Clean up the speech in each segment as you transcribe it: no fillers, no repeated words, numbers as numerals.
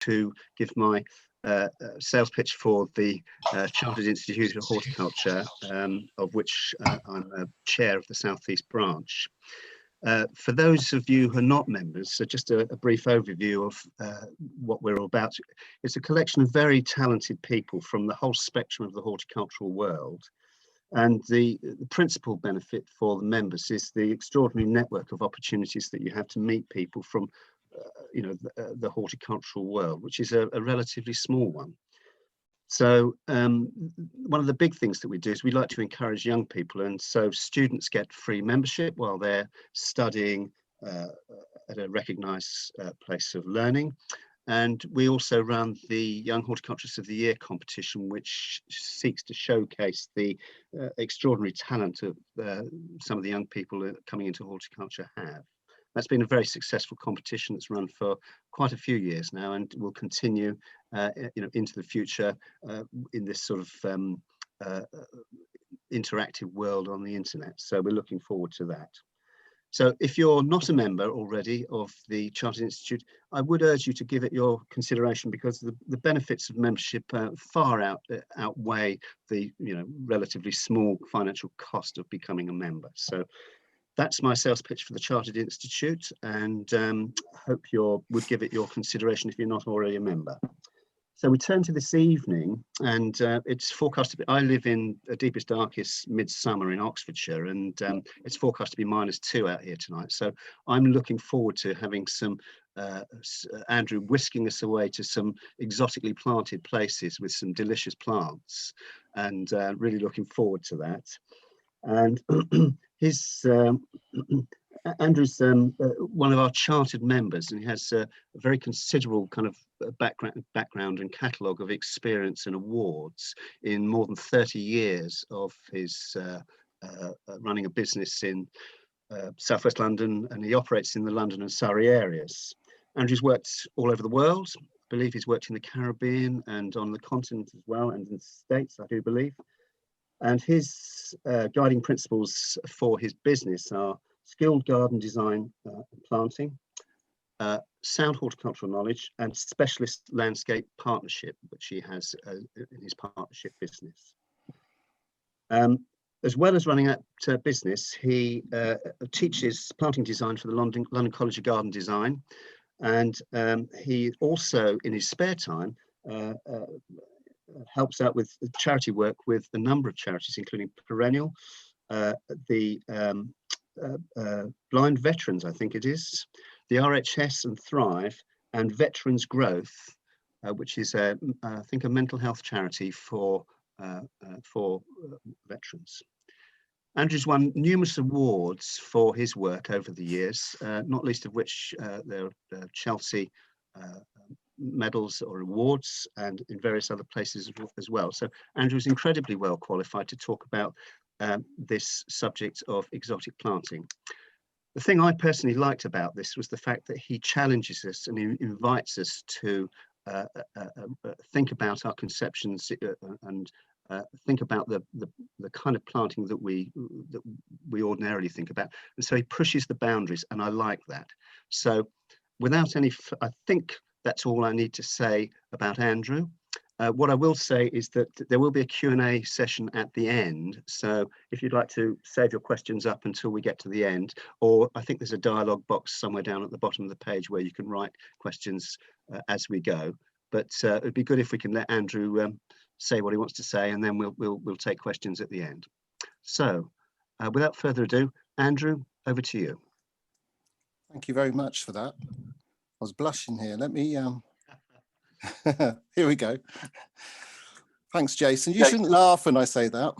to give my sales pitch for the Chartered Institute of Horticulture, of which I'm a chair of the South East branch. For those of you who are not members, so just a brief overview of what we're all about. It's a collection of very talented people from the whole spectrum of the horticultural world. And the principal benefit for the members is the extraordinary network of opportunities that you have to meet people from the horticultural world, which is a relatively small one. So one of the big things that we do is we like to encourage young people, and so students get free membership while they're studying at a recognised place of learning. And we also run the Young Horticulturist of the Year competition, which seeks to showcase the extraordinary talent of some of the young people coming into horticulture have. That's been a very successful competition that's run for quite a few years now, and will continue into the future in this sort of interactive world on the internet. So we're looking forward to that. So if you're not a member already of the Chartered Institute, I would urge you to give it your consideration, because the benefits of membership far outweigh the relatively small financial cost of becoming a member. So that's my sales pitch for the Chartered Institute, and hope you would give it your consideration if you're not already a member. So we turn to this evening, and it's forecast to be, I live in the deepest, darkest midsummer in Oxfordshire, and it's forecast to be -2 out here tonight. So I'm looking forward to having some, Andrew whisking us away to some exotically planted places with some delicious plants, and really looking forward to that. And Andrew's one of our chartered members, and he has a very considerable kind of background and catalogue of experience and awards in more than 30 years of his running a business in southwest London, and he operates in the London and Surrey areas. Andrew's worked all over the world. I believe he's worked in the Caribbean and on the continent as well, and in the States, I do believe. And his guiding principles for his business are skilled garden design and planting, sound horticultural knowledge, and specialist landscape partnership, which he has in his partnership business. As well as running that business, he teaches planting design for the London College of Garden Design, and he also, in his spare time, helps out with charity work with a number of charities, including Perennial, the Blind Veterans, I think it is, the RHS and Thrive, and Veterans Growth, which is I think a mental health charity for veterans. Andrew's won numerous awards for his work over the years, not least of which there are Chelsea medals or awards, and in various other places as well. So Andrew is incredibly well qualified to talk about this subject of exotic planting. The thing I personally liked about this was the fact that he challenges us and he invites us to think about our conceptions and think about the kind of planting that we ordinarily think about, and so he pushes the boundaries, and I like that. So without any, I think that's all I need to say about Andrew. What I will say is that there will be a Q&A session at the end. So if you'd like to save your questions up until we get to the end, or I think there's a dialogue box somewhere down at the bottom of the page where you can write questions as we go. But it'd be good if we can let Andrew say what he wants to say, and then we'll take questions at the end. So without further ado, Andrew, over to you. Thank you very much for that. I was blushing here. Let me, here we go. Thanks, Jason. You shouldn't laugh when I say that.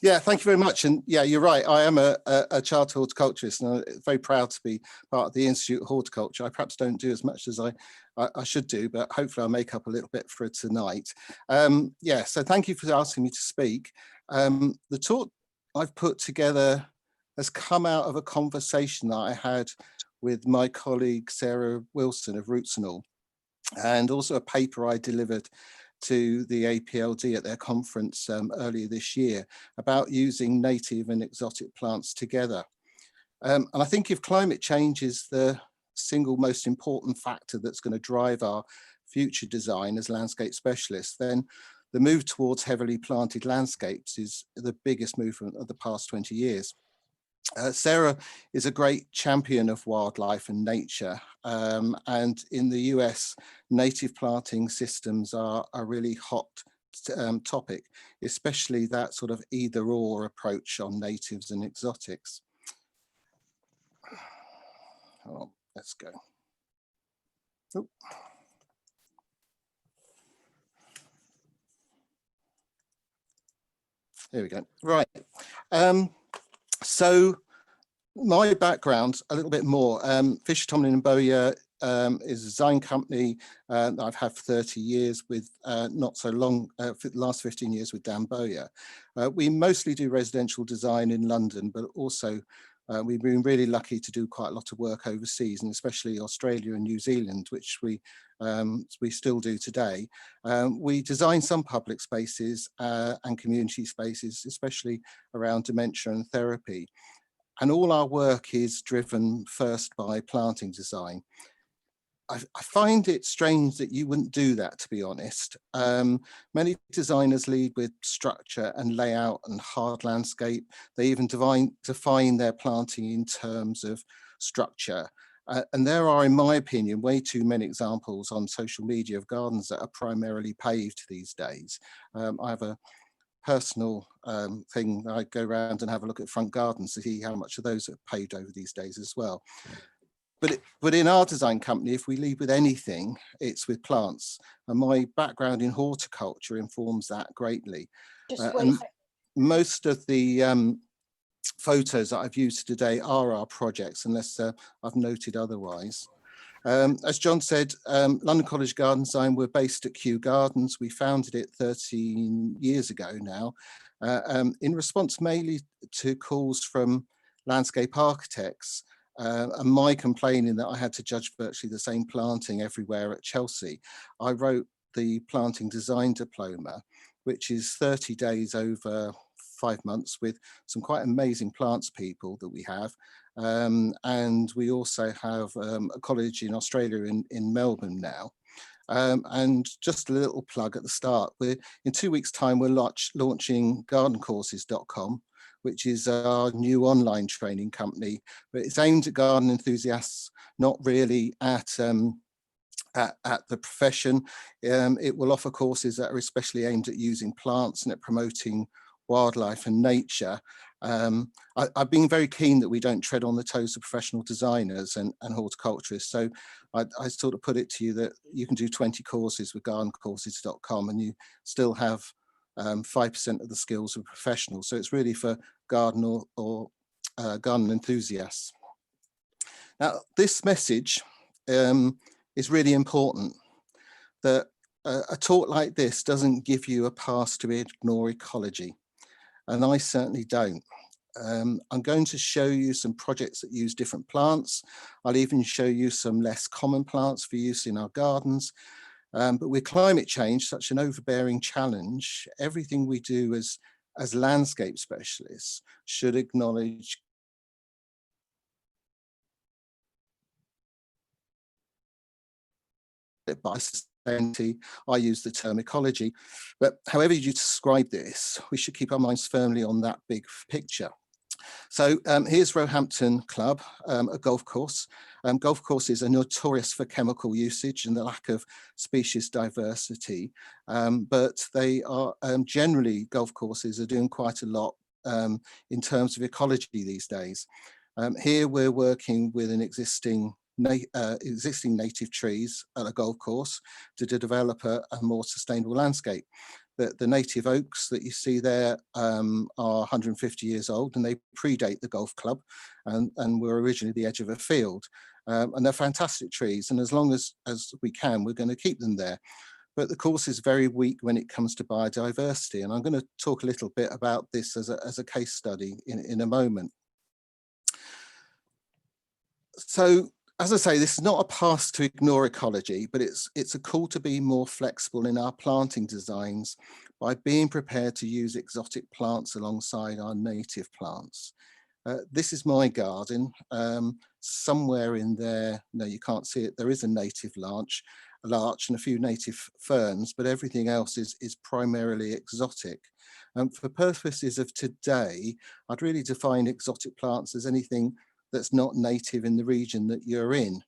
Yeah, thank you very much. And yeah, you're right. I am a chartered horticulturist, and I'm very proud to be part of the Institute of Horticulture. I perhaps don't do as much as I should do, but hopefully I'll make up a little bit for it tonight. Yeah, so thank you for asking me to speak. The talk I've put together has come out of a conversation that I had with my colleague Sarah Wilson of Roots and All, and also a paper I delivered to the APLD at their conference earlier this year about using native and exotic plants together. And I think if climate change is the single most important factor that's going to drive our future design as landscape specialists, then the move towards heavily planted landscapes is the biggest movement of the past 20 years. Sarah is a great champion of wildlife and nature, and in the US, native planting systems are a really hot topic, especially that sort of either or approach on natives and exotics. Oh, let's go. Oh. There we go. Right. So my background, a little bit more. Fisher, Tomlin and Bowyer is a design company that I've had for 30 years with not so long, for the last 15 years with Dan Bowyer. We mostly do residential design in London, but also we've been really lucky to do quite a lot of work overseas, and especially Australia and New Zealand, which we still do today. We design some public spaces and community spaces, especially around dementia and therapy. And all our work is driven first by planting design. I find it strange that you wouldn't do that, to be honest. Many designers lead with structure and layout and hard landscape. They even define their planting in terms of structure. And there are, in my opinion, way too many examples on social media of gardens that are primarily paved these days. I have a personal thing. I go around and have a look at front gardens to see how much of those are paved over these days as well. But in our design company, if we lead with anything, it's with plants. And my background in horticulture informs that greatly. And most of the photos that I've used today are our projects, unless I've noted otherwise. As John said, London College Garden Design, we're based at Kew Gardens. We founded it 13 years ago now, in response mainly to calls from landscape architects and my complaining that I had to judge virtually the same planting everywhere at Chelsea. I wrote the planting design diploma, which is 30 days over 5 months with some quite amazing plants people that we have. And we also have a college in Australia in Melbourne now. And just a little plug at the start, in 2 weeks' time, we're launching gardencourses.com, which is our new online training company, but it's aimed at garden enthusiasts, not really at the profession. It will offer courses that are especially aimed at using plants and at promoting wildlife and nature. I've been very keen that we don't tread on the toes of professional designers and horticulturists. So I sort of put it to you that you can do 20 courses with gardencourses.com and you still have 5% of the skills of professionals. So it's really for garden or garden enthusiasts. Now, this message is really important, that a talk like this doesn't give you a pass to ignore ecology. And I certainly don't. I'm going to show you some projects that use different plants. I'll even show you some less common plants for use in our gardens. But with climate change, such an overbearing challenge, everything we do as landscape specialists should acknowledge by sustainability. I use the term ecology, but however you describe this, we should keep our minds firmly on that big picture. So here's Roehampton Club, a golf course. Golf courses are notorious for chemical usage and the lack of species diversity, but they are generally, golf courses are doing quite a lot in terms of ecology these days. Here we're working with an existing native trees at a golf course to develop a more sustainable landscape. The native oaks that you see there are 150 years old and they predate the golf club and were originally the edge of a field. And they're fantastic trees, and as long as we can, we're going to keep them there. But the course is very weak when it comes to biodiversity, and I'm going to talk a little bit about this as a case study in a moment. So, as I say, this is not a pass to ignore ecology, but it's a call to be more flexible in our planting designs by being prepared to use exotic plants alongside our native plants. This is my garden. Somewhere in there, no, you can't see it, there is a native larch and a few native ferns, but everything else is primarily exotic. For purposes of today, I'd really define exotic plants as anything that's not native in the region that you're in.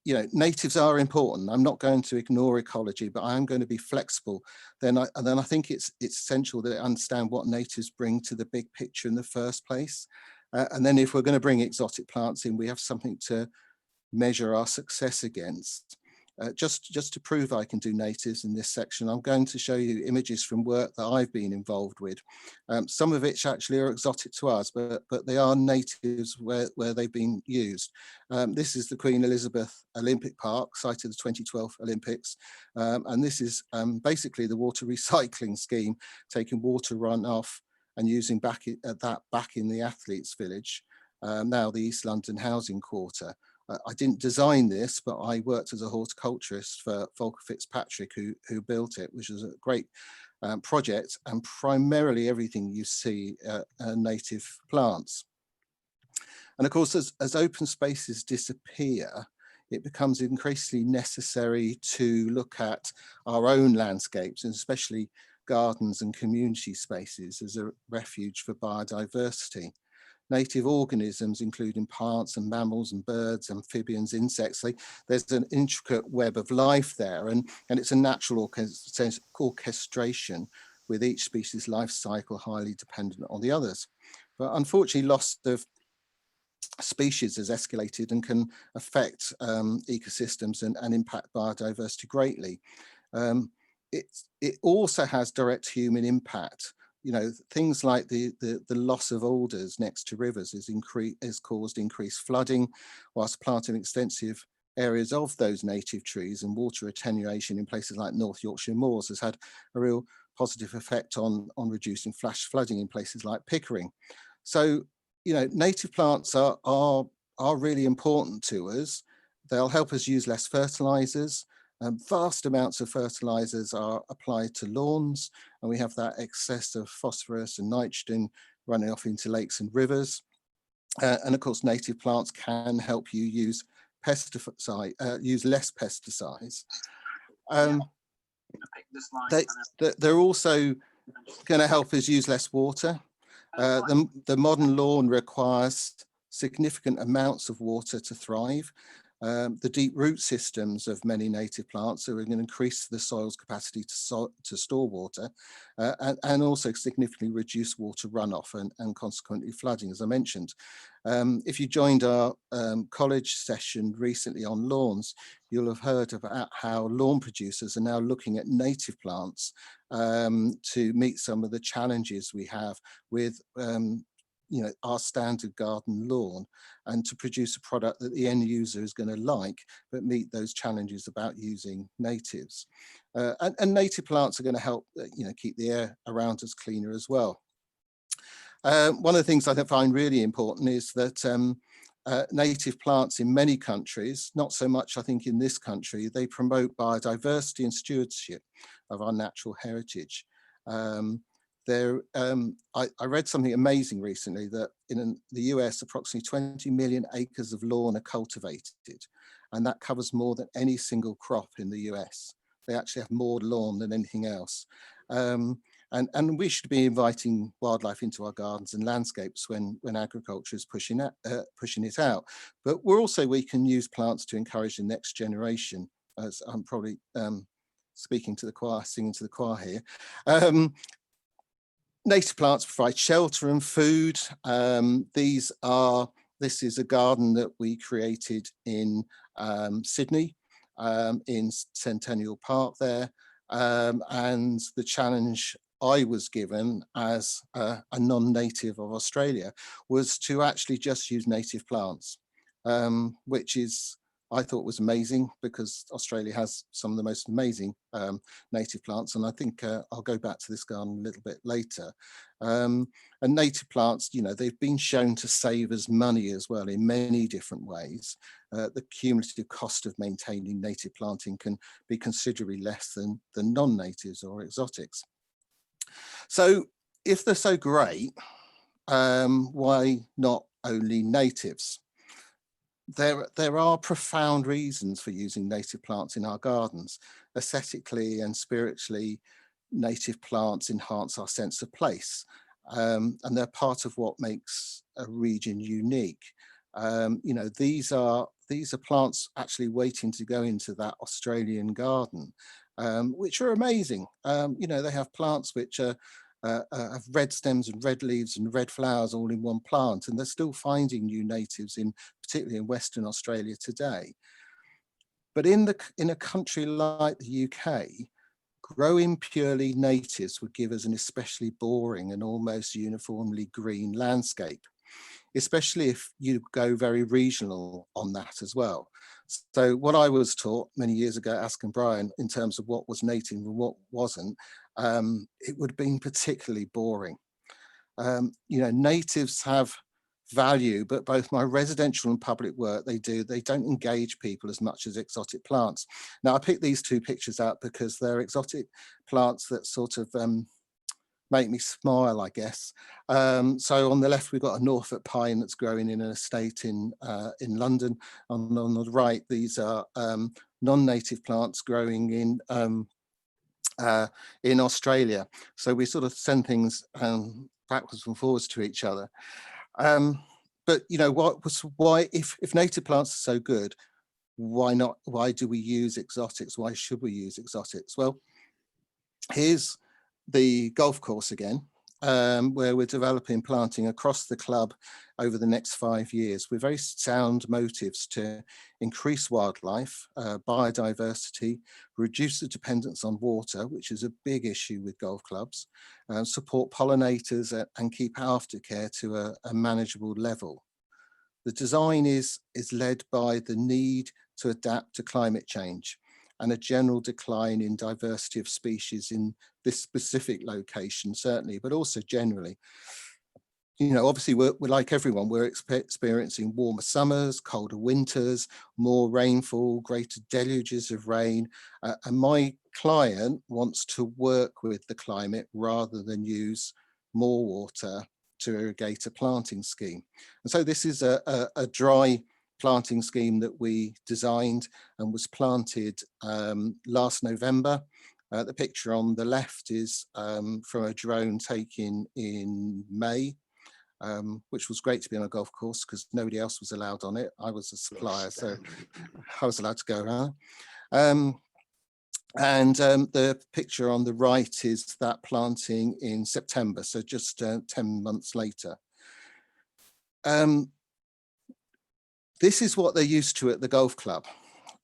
You know, natives are important. I'm not going to ignore ecology, but I am going to be flexible. Then I think it's essential that I understand what natives bring to the big picture in the first place. And then if we're going to bring exotic plants in, we have something to measure our success against. Just to prove I can do natives in this section, I'm going to show you images from work that I've been involved with. Some of which actually are exotic to us, but they are natives where they've been used. This is the Queen Elizabeth Olympic Park, site of the 2012 Olympics. And this is basically the water recycling scheme, taking water runoff and using back in the athletes' village, now the East London housing quarter. I didn't design this, but I worked as a horticulturist for Volker Fitzpatrick, who built it, which was a great project, and primarily everything you see are native plants. And of course, as open spaces disappear, it becomes increasingly necessary to look at our own landscapes, and especially gardens and community spaces, as a refuge for biodiversity. Native organisms, including plants and mammals and birds, amphibians, insects, there's an intricate web of life there, and it's a natural orchestration with each species' life cycle highly dependent on the others. But unfortunately, loss of species has escalated and can affect ecosystems and impact biodiversity greatly. It also has direct human impact. You know, things like the loss of alders next to rivers has caused increased flooding, whilst planting extensive areas of those native trees and water attenuation in places like North Yorkshire moors has had a real positive effect on reducing flash flooding in places like Pickering. So, you know, native plants are really important to us. They'll help us use less fertilizers. Vast amounts of fertilizers are applied to lawns, and we have that excess of phosphorus and nitrogen running off into lakes and rivers. And of course, native plants can help you use less pesticides. They're also going to help us use less water. The modern lawn requires significant amounts of water to thrive. The deep root systems of many native plants are going to increase the soil's capacity to store water and also significantly reduce water runoff and consequently flooding, as I mentioned. If you joined our college session recently on lawns, you'll have heard about how lawn producers are now looking at native plants to meet some of the challenges we have with you know, our standard garden lawn, and to produce a product that the end user is going to like, but meet those challenges about using natives. And native plants are going to help, you know, keep the air around us cleaner as well. One of the things I find really important is that native plants in many countries, not so much I think in this country, they promote biodiversity and stewardship of our natural heritage. I read something amazing recently, that in the US, approximately 20 million acres of lawn are cultivated, and that covers more than any single crop in the US. They actually have more lawn than anything else. And we should be inviting wildlife into our gardens and landscapes when agriculture is pushing it out. But we can use plants to encourage the next generation, as I'm probably speaking to the choir, singing to the choir here. Native plants provide shelter and food. This is a garden that we created in Sydney, in Centennial Park there. And the challenge I was given as a non-native of Australia was to actually just use native plants, which I thought was amazing, because Australia has some of the most amazing native plants, and I think I'll go back to this garden a little bit later. And native plants, you know, they've been shown to save us money as well in many different ways. The cumulative cost of maintaining native planting can be considerably less than non-natives or exotics. So if they're so great, why not only natives? There are profound reasons for using native plants in our gardens. Aesthetically and spiritually, native plants enhance our sense of place, and they're part of what makes a region unique. You know, these are plants actually waiting to go into that Australian garden, which are amazing. You know, they have plants which are have red stems and red leaves and red flowers all in one plant, and they're still finding new natives in, particularly in Western Australia today. But in a country like the UK, growing purely natives would give us an especially boring and almost uniformly green landscape, especially if you go very regional on that as well. So what I was taught many years ago, asking Brian, in terms of what was native and what wasn't, it would have been particularly boring. You know, natives have value, but both my residential and public work, they don't engage people as much as exotic plants. Now, I picked these two pictures out because they're exotic plants that sort of make me smile, I guess. So on the left, we've got a Norfolk pine that's growing in an estate in London. On the right, these are non-native plants growing in Australia. So we sort of send things backwards and forwards to each other. But you know, why if native plants are so good, why not? Why do we use exotics? Why should we use exotics? Well, here's the golf course again, where we're developing planting across the club over the next 5 years with very sound motives to increase wildlife, biodiversity, reduce the dependence on water, which is a big issue with golf clubs, support pollinators and keep aftercare to a manageable level. The design is led by the need to adapt to climate change and a general decline in diversity of species in this specific location, certainly, but also generally. You know, obviously, we're like everyone, we're experiencing warmer summers, colder winters, more rainfall, greater deluges of rain. And my client wants to work with the climate rather than use more water to irrigate a planting scheme. And so this is a dry planting scheme that we designed and was planted last November. The picture on the left is from a drone taken in May, which was great to be on a golf course because nobody else was allowed on it. I was a supplier, so I was allowed to go around. The picture on the right is that planting in September, so just 10 months later. This is what they're used to at the golf club.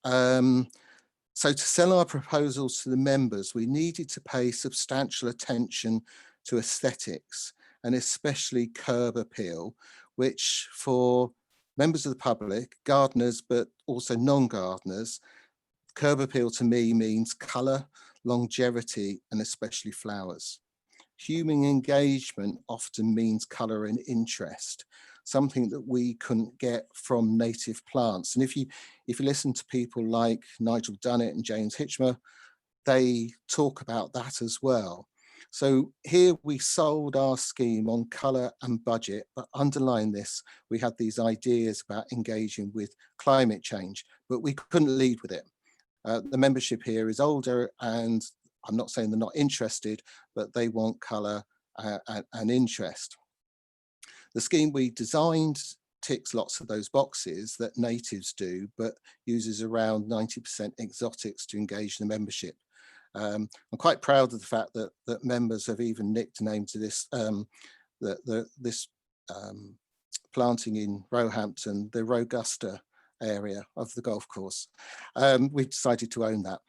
So to sell our proposals to the members, we needed to pay substantial attention to aesthetics and especially curb appeal, which for members of the public, gardeners, but also non-gardeners, curb appeal to me means colour, longevity, and especially flowers. Human engagement often means colour and interest, something that we couldn't get from native plants. And if you listen to people like Nigel Dunnett and James Hitchmer, they talk about that as well. So here we sold our scheme on colour and budget, but underlying this, we had these ideas about engaging with climate change, but we couldn't lead with it. The membership here is older, and I'm not saying they're not interested, but they want colour and interest. The scheme we designed ticks lots of those boxes that natives do, but uses around 90% exotics to engage the membership. I'm quite proud of the fact that members have even nicknamed to this this planting in Roehampton the Rogusta area of the golf course. We decided to own that.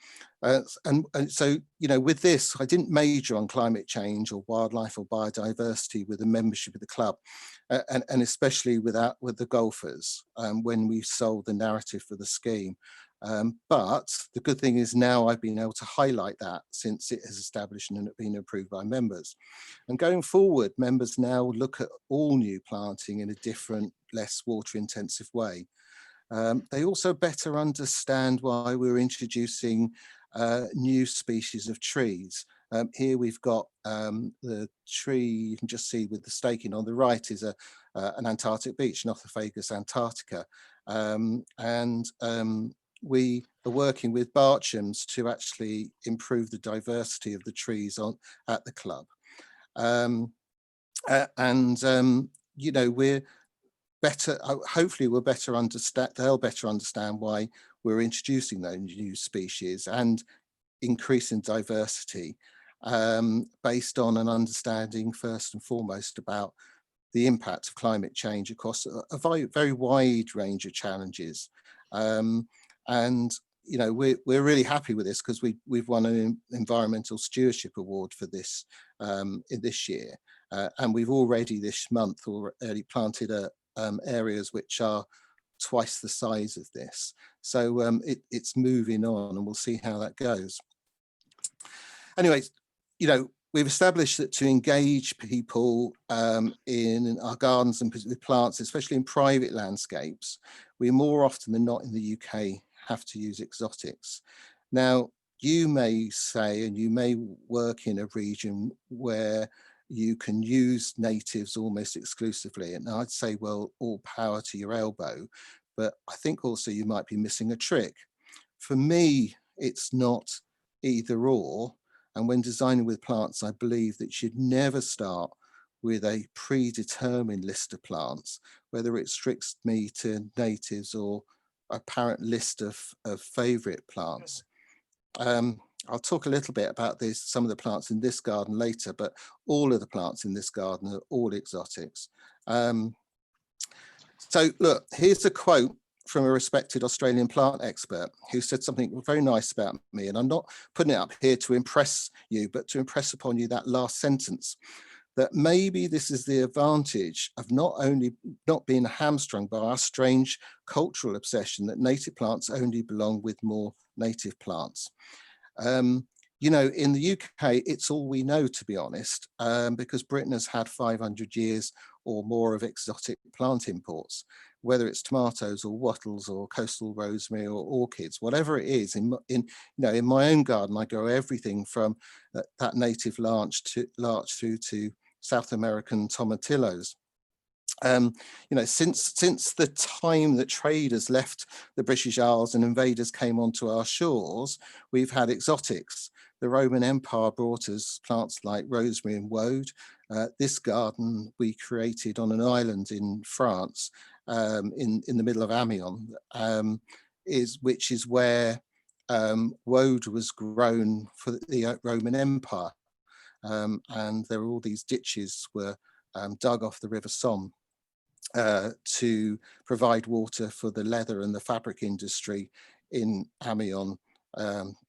And so, you know, with this, I didn't major on climate change or wildlife or biodiversity with the membership of the club, and especially with the golfers when we sold the narrative for the scheme. But the good thing is now I've been able to highlight that since it has established and been approved by members. And going forward, members now look at all new planting in a different, less water intensive way. They also better understand why we're introducing new species of trees Here we've got the tree you can just see with the staking on the right is an Antarctic beech, Nothofagus antarctica. We are working with Barchams to actually improve the diversity of the trees at the club. You know, we're better, hopefully we'll better understand, they'll better understand why we're introducing those new species and increasing diversity based on an understanding first and foremost about the impact of climate change across a very wide range of challenges. And you know, we're really happy with this because we've won an Environmental Stewardship Award for this in this year, and we've already this month already planted areas which are twice the size of this. So it's moving on, and we'll see how that goes. Anyway, you know, we've established that to engage people in our gardens and with plants, especially in private landscapes, we more often than not in the UK have to use exotics. Now, you may say, and you may work in a region where you can use natives almost exclusively, and I'd say, well, all power to your elbow, but I think also you might be missing a trick. For me, it's not either or. And when designing with plants, I believe that you should never start with a predetermined list of plants, whether it restricts me to natives or a apparent list of favorite plants. I'll talk a little bit about some of the plants in this garden later, but all of the plants in this garden are all exotics. So look, here's a quote from a respected Australian plant expert who said something very nice about me. And I'm not putting it up here to impress you, but to impress upon you that last sentence, that maybe this is the advantage of not being hamstrung by our strange cultural obsession that native plants only belong with more native plants. You know, in the UK, it's all we know, to be honest, because Britain has had 500 years or more of exotic plant imports, whether it's tomatoes or wattles or coastal rosemary or orchids, whatever it is. In my own garden, I grow everything from that native larch through to South American tomatillos. You know, since the time that traders left the British Isles and invaders came onto our shores, we've had exotics. The Roman Empire brought us plants like rosemary and woad. This garden we created on an island in France, in the middle of Amiens, which is where woad was grown for the Roman Empire. And there were all these ditches were dug off the River Somme to provide water for the leather and the fabric industry in Amiens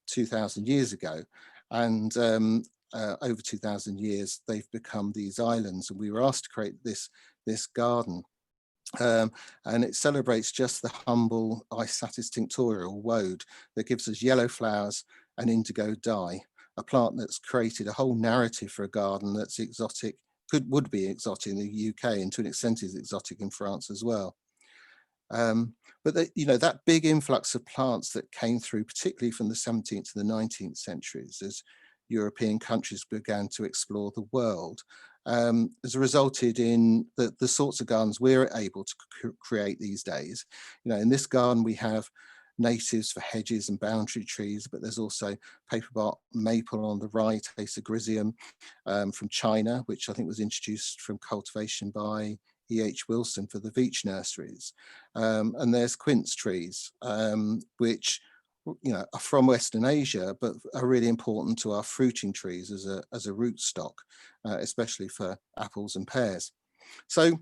2,000 years ago. And over 2,000 years, they've become these islands. And we were asked to create this garden. And it celebrates just the humble Isatis tinctoria, or woad, that gives us yellow flowers and indigo dye, a plant that's created a whole narrative for a garden that's exotic, would be exotic in the UK, and to an extent is exotic in France as well. But you know, that big influx of plants that came through, particularly from the 17th to the 19th centuries, as European countries began to explore the world, has resulted in the sorts of gardens we're able to create these days. You know, in this garden we have natives for hedges and boundary trees, but there's also paperbark maple on the right, Acer griseum from China, which I think was introduced from cultivation by E.H. Wilson for the Veitch nurseries. And there's quince trees, which, you know, are from Western Asia, but are really important to our fruiting trees as a root stock, especially for apples and pears. So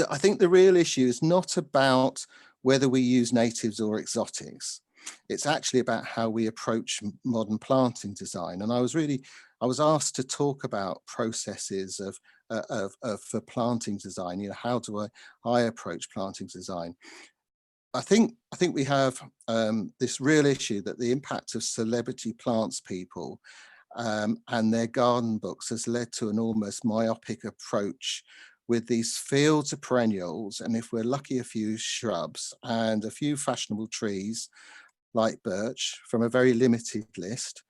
I think the real issue is not about whether we use natives or exotics. It's actually about how we approach modern planting design. And I was asked to talk about processes for planting design. You know, how do I approach planting design? I think we have this real issue that the impact of celebrity plants people and their garden books has led to an almost myopic approach with these fields of perennials, and if we're lucky, a few shrubs and a few fashionable trees like birch from a very limited list,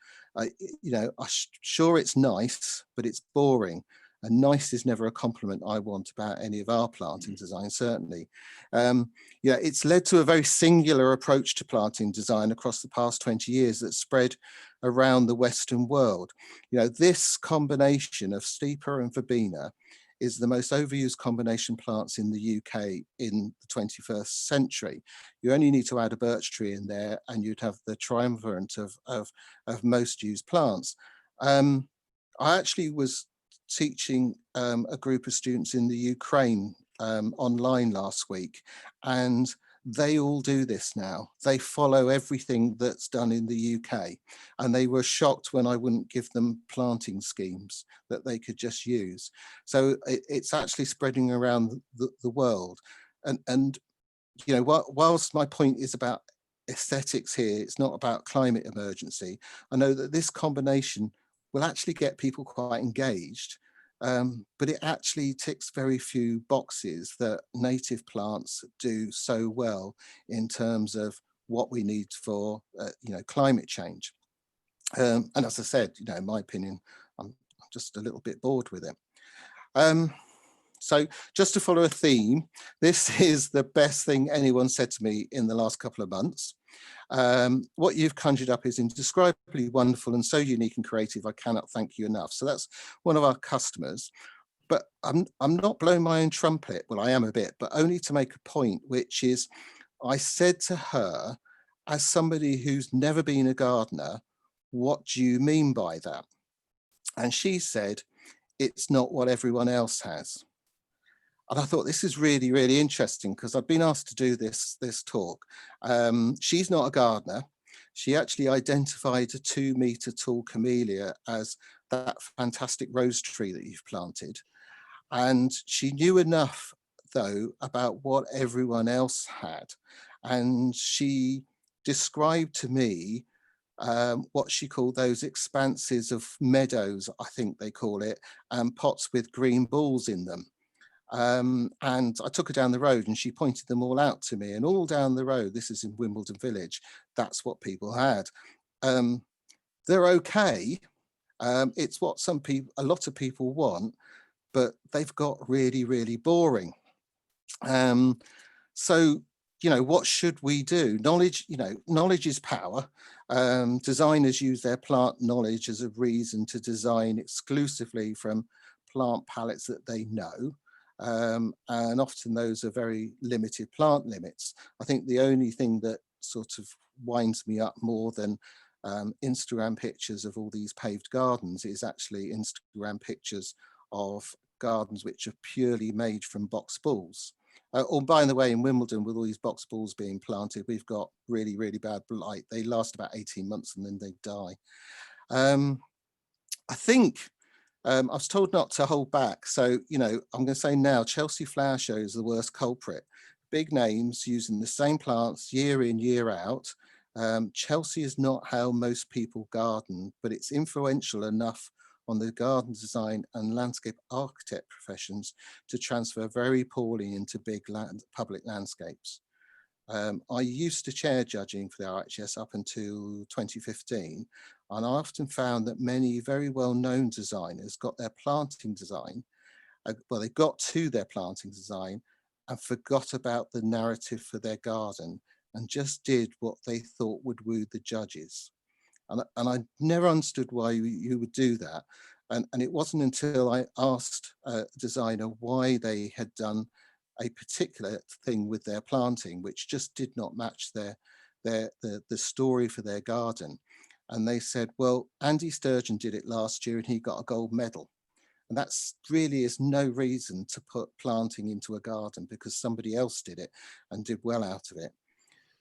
Sure, it's nice, but it's boring. And nice is never a compliment I want about any of our planting design, certainly. It's led to a very singular approach to planting design across the past 20 years that spread around the Western world. This combination of Stipa and Verbena is the most overused combination plants in the UK in the 21st century. You only need to add a birch tree in there and you'd have the triumvirate of most used plants. I actually was teaching a group of students in the Ukraine online last week, and they all do this now. They follow everything that's done in the UK, and they were shocked when I wouldn't give them planting schemes that they could just use. So it's actually spreading around the world. And whilst my point is about aesthetics here, it's not about climate emergency. I know that this combination will actually get people quite engaged, but it actually ticks very few boxes that native plants do so well in terms of what we need for climate change. And as I said, in my opinion, I'm just a little bit bored with it. So just to follow a theme, this is the best thing anyone said to me in the last couple of months. What you've conjured up is indescribably wonderful and so unique and creative, I cannot thank you enough. So that's one of our customers. But I'm not blowing my own trumpet. Well, I am a bit, but only to make a point, which is I said to her, as somebody who's never been a gardener, what do you mean by that? And she said, it's not what everyone else has. And I thought this is really, really interesting because I've been asked to do this talk. She's not a gardener. She actually identified a 2-meter tall camellia as that fantastic rose tree that you've planted. And she knew enough, though, about what everyone else had. And she described to me what she called those expanses of meadows, I think they call it, and pots with green balls in them. And I took her down the road and she pointed them all out to me, and all down the road, this is in Wimbledon Village, that's what people had. They're okay. It's what a lot of people want, but they've got really, really boring. So, what should we do? Knowledge is power. Designers use their plant knowledge as a reason to design exclusively from plant palettes that they know. And often those are very limited plant limits. I think the only thing that sort of winds me up more than Instagram pictures of all these paved gardens is actually Instagram pictures of gardens which are purely made from box balls. By the way, in Wimbledon, with all these box balls being planted, we've got really, really bad blight. They last about 18 months and then they die. I think I was told not to hold back. So, I'm going to say now, Chelsea Flower Show is the worst culprit. Big names using the same plants year in, year out. Chelsea is not how most people garden, but it's influential enough on the garden design and landscape architect professions to transfer very poorly into big public landscapes. I used to chair judging for the RHS up until 2015, and I often found that many very well-known designers got their planting design, they got to their planting design and forgot about the narrative for their garden and just did what they thought would woo the judges. And I never understood why you would do that. And it wasn't until I asked a designer why they had done a particular thing with their planting, which just did not match the story for their garden. And they said, well, Andy Sturgeon did it last year and he got a gold medal. And that's really is no reason to put planting into a garden because somebody else did it and did well out of it.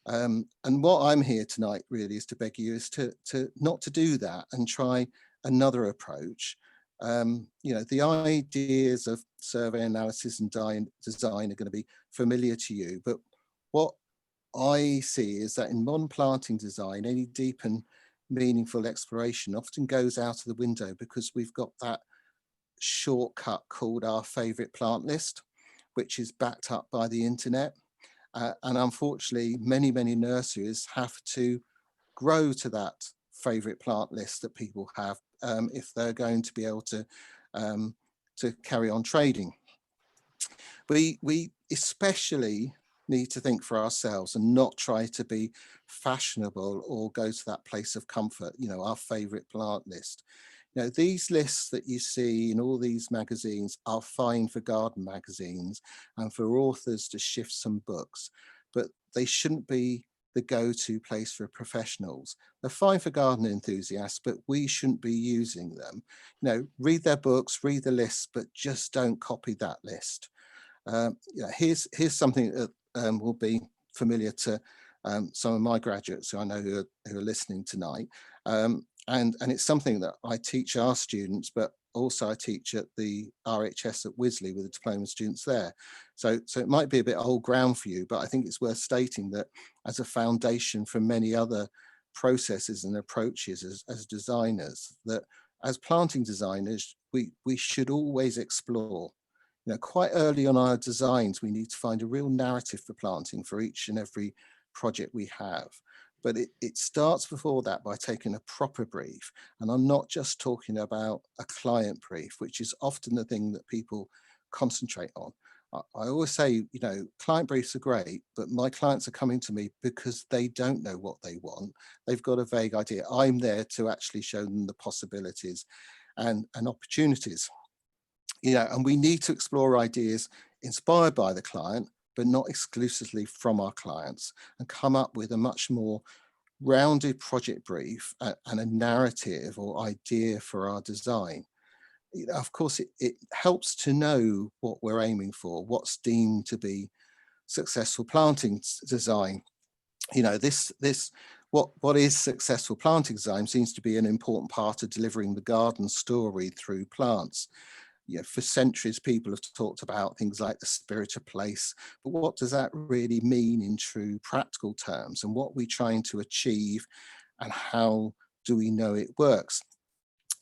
And what I'm here tonight really is to beg you is to not to do that and try another approach. The ideas of survey analysis and design are going to be familiar to you, but what I see is that in modern planting design, any deep and meaningful exploration often goes out of the window because we've got that shortcut called our favorite plant list, which is backed up by the internet. And unfortunately, many nurseries have to grow to that favourite plant list that people have if they're going to be able to carry on trading. We especially need to think for ourselves and not try to be fashionable or go to that place of comfort, you know, our favourite plant list. You know, these lists that you see in all these magazines are fine for garden magazines and for authors to shift some books, but they shouldn't be the go-to place for professionals. They're fine for garden enthusiasts, but we shouldn't be using them. You know, read their books, read the lists, but just don't copy that list. Yeah, here's something that will be familiar to some of my graduates who I know who are listening tonight. And it's something that I teach our students, but also I teach at the RHS at Wisley with the diploma students there. So it might be a bit old ground for you, but I think it's worth stating that as a foundation for many other processes and approaches as designers, that as planting designers, we should always explore. You know, quite early on our designs, we need to find a real narrative for planting for each and every project we have. But it starts before that by taking a proper brief. And I'm not just talking about a client brief, which is often the thing that people concentrate on. I always say, you know, client briefs are great, but my clients are coming to me because they don't know what they want. They've got a vague idea. I'm there to actually show them the possibilities and opportunities. You know, and we need to explore ideas inspired by the client, but not exclusively from our clients, and come up with a much more rounded project brief and a narrative or idea for our design. You know, of course, it helps to know what we're aiming for, what's deemed to be successful planting design. You know, what is successful planting design seems to be an important part of delivering the garden story through plants. You know, for centuries, people have talked about things like the spirit of place, but what does that really mean in true practical terms? And what are we trying to achieve and how do we know it works?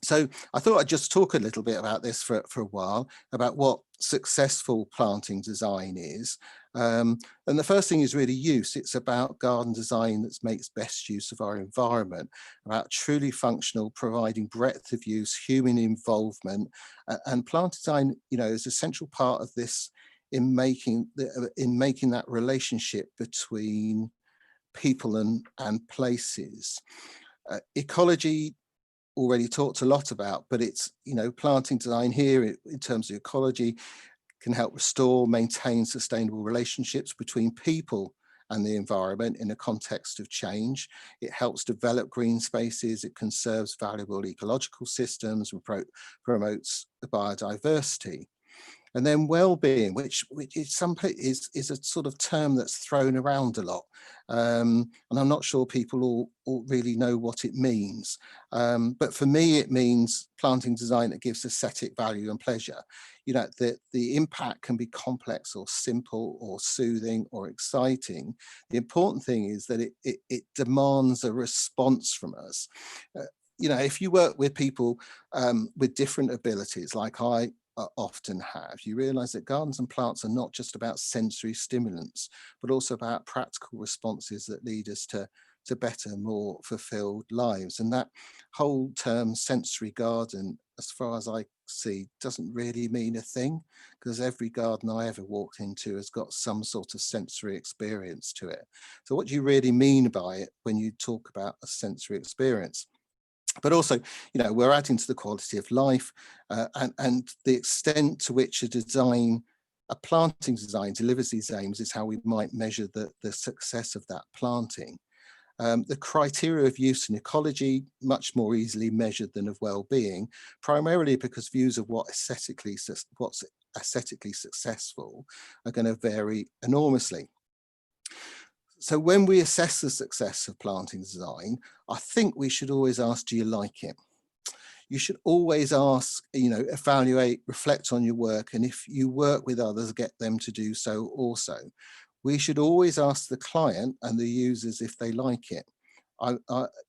So I thought I'd just talk a little bit about this for a while, about what successful planting design is. And the first thing is really use. It's about garden design that makes best use of our environment, about truly functional, providing breadth of use, human involvement, and plant design, you know, is a central part of this in making that relationship between people and places. Ecology already talked a lot about, but it's, you know, planting design here in terms of ecology can help restore, maintain sustainable relationships between people and the environment in a context of change. It helps develop green spaces, it conserves valuable ecological systems, and promotes biodiversity. And then well-being, which is a sort of term that's thrown around a lot. And I'm not sure people all really know what it means. But for me, it means planting design that gives aesthetic value and pleasure. You know, the impact can be complex or simple or soothing or exciting. The important thing is that it demands a response from us. You know, if you work with people with different abilities, like I often have, you realize that gardens and plants are not just about sensory stimulants, but also about practical responses that lead us to better, more fulfilled lives. And that whole term sensory garden, as far as I see, doesn't really mean a thing, because every garden I ever walked into has got some sort of sensory experience to it. So what do you really mean by it when you talk about a sensory experience? But also, you know, we're adding to the quality of life and the extent to which a planting design delivers these aims is how we might measure the success of that planting. The criteria of use and ecology, much more easily measured than of well-being, primarily because views of what's aesthetically successful are going to vary enormously. So when we assess the success of planting design, I think we should always ask, do you like it? You should always ask, you know, evaluate, reflect on your work, and if you work with others, get them to do so also. We should always ask the client and the users if they like it.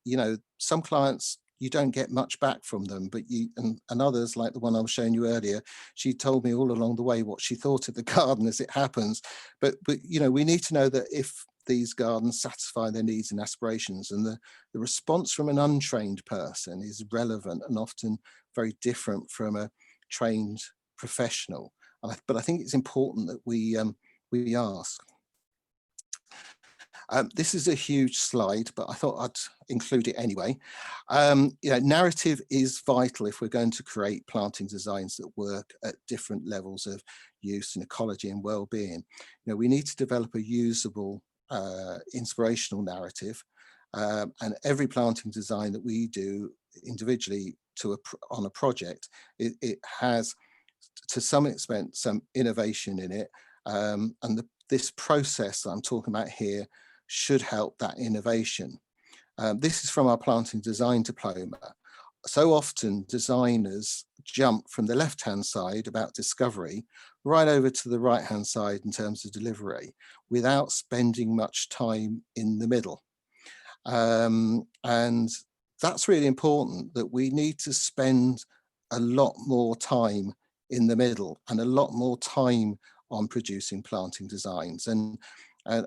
You know, some clients, you don't get much back from them, but and others, like the one I was showing you earlier, she told me all along the way what she thought of the garden as it happens. But you know, we need to know that if these gardens satisfy their needs and aspirations, and the response from an untrained person is relevant and often very different from a trained professional. But I think it's important that we ask. This is a huge slide, but I thought I'd include it anyway. Narrative is vital if we're going to create planting designs that work at different levels of use and ecology and well-being. We need to develop a usable, inspirational narrative, and every planting design that we do individually on a project, it has, to some extent, some innovation in it, and this process I'm talking about here should help that innovation. This is from our planting design diploma. So often designers jump from the left-hand side about discovery right over to the right-hand side in terms of delivery without spending much time in the middle. And that's really important, that we need to spend a lot more time in the middle and a lot more time on producing planting designs. And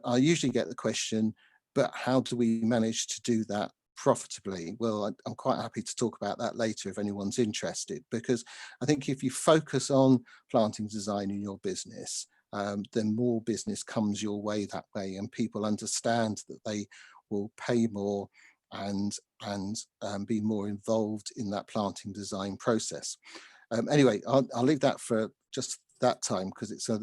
I usually get the question, but how do we manage to do that profitably? Well, I'm quite happy to talk about that later if anyone's interested, because I think if you focus on planting design in your business, then more business comes your way that way, and people understand that they will pay more and be more involved in that planting design process. Anyway, I'll leave that for just that time, because it's a,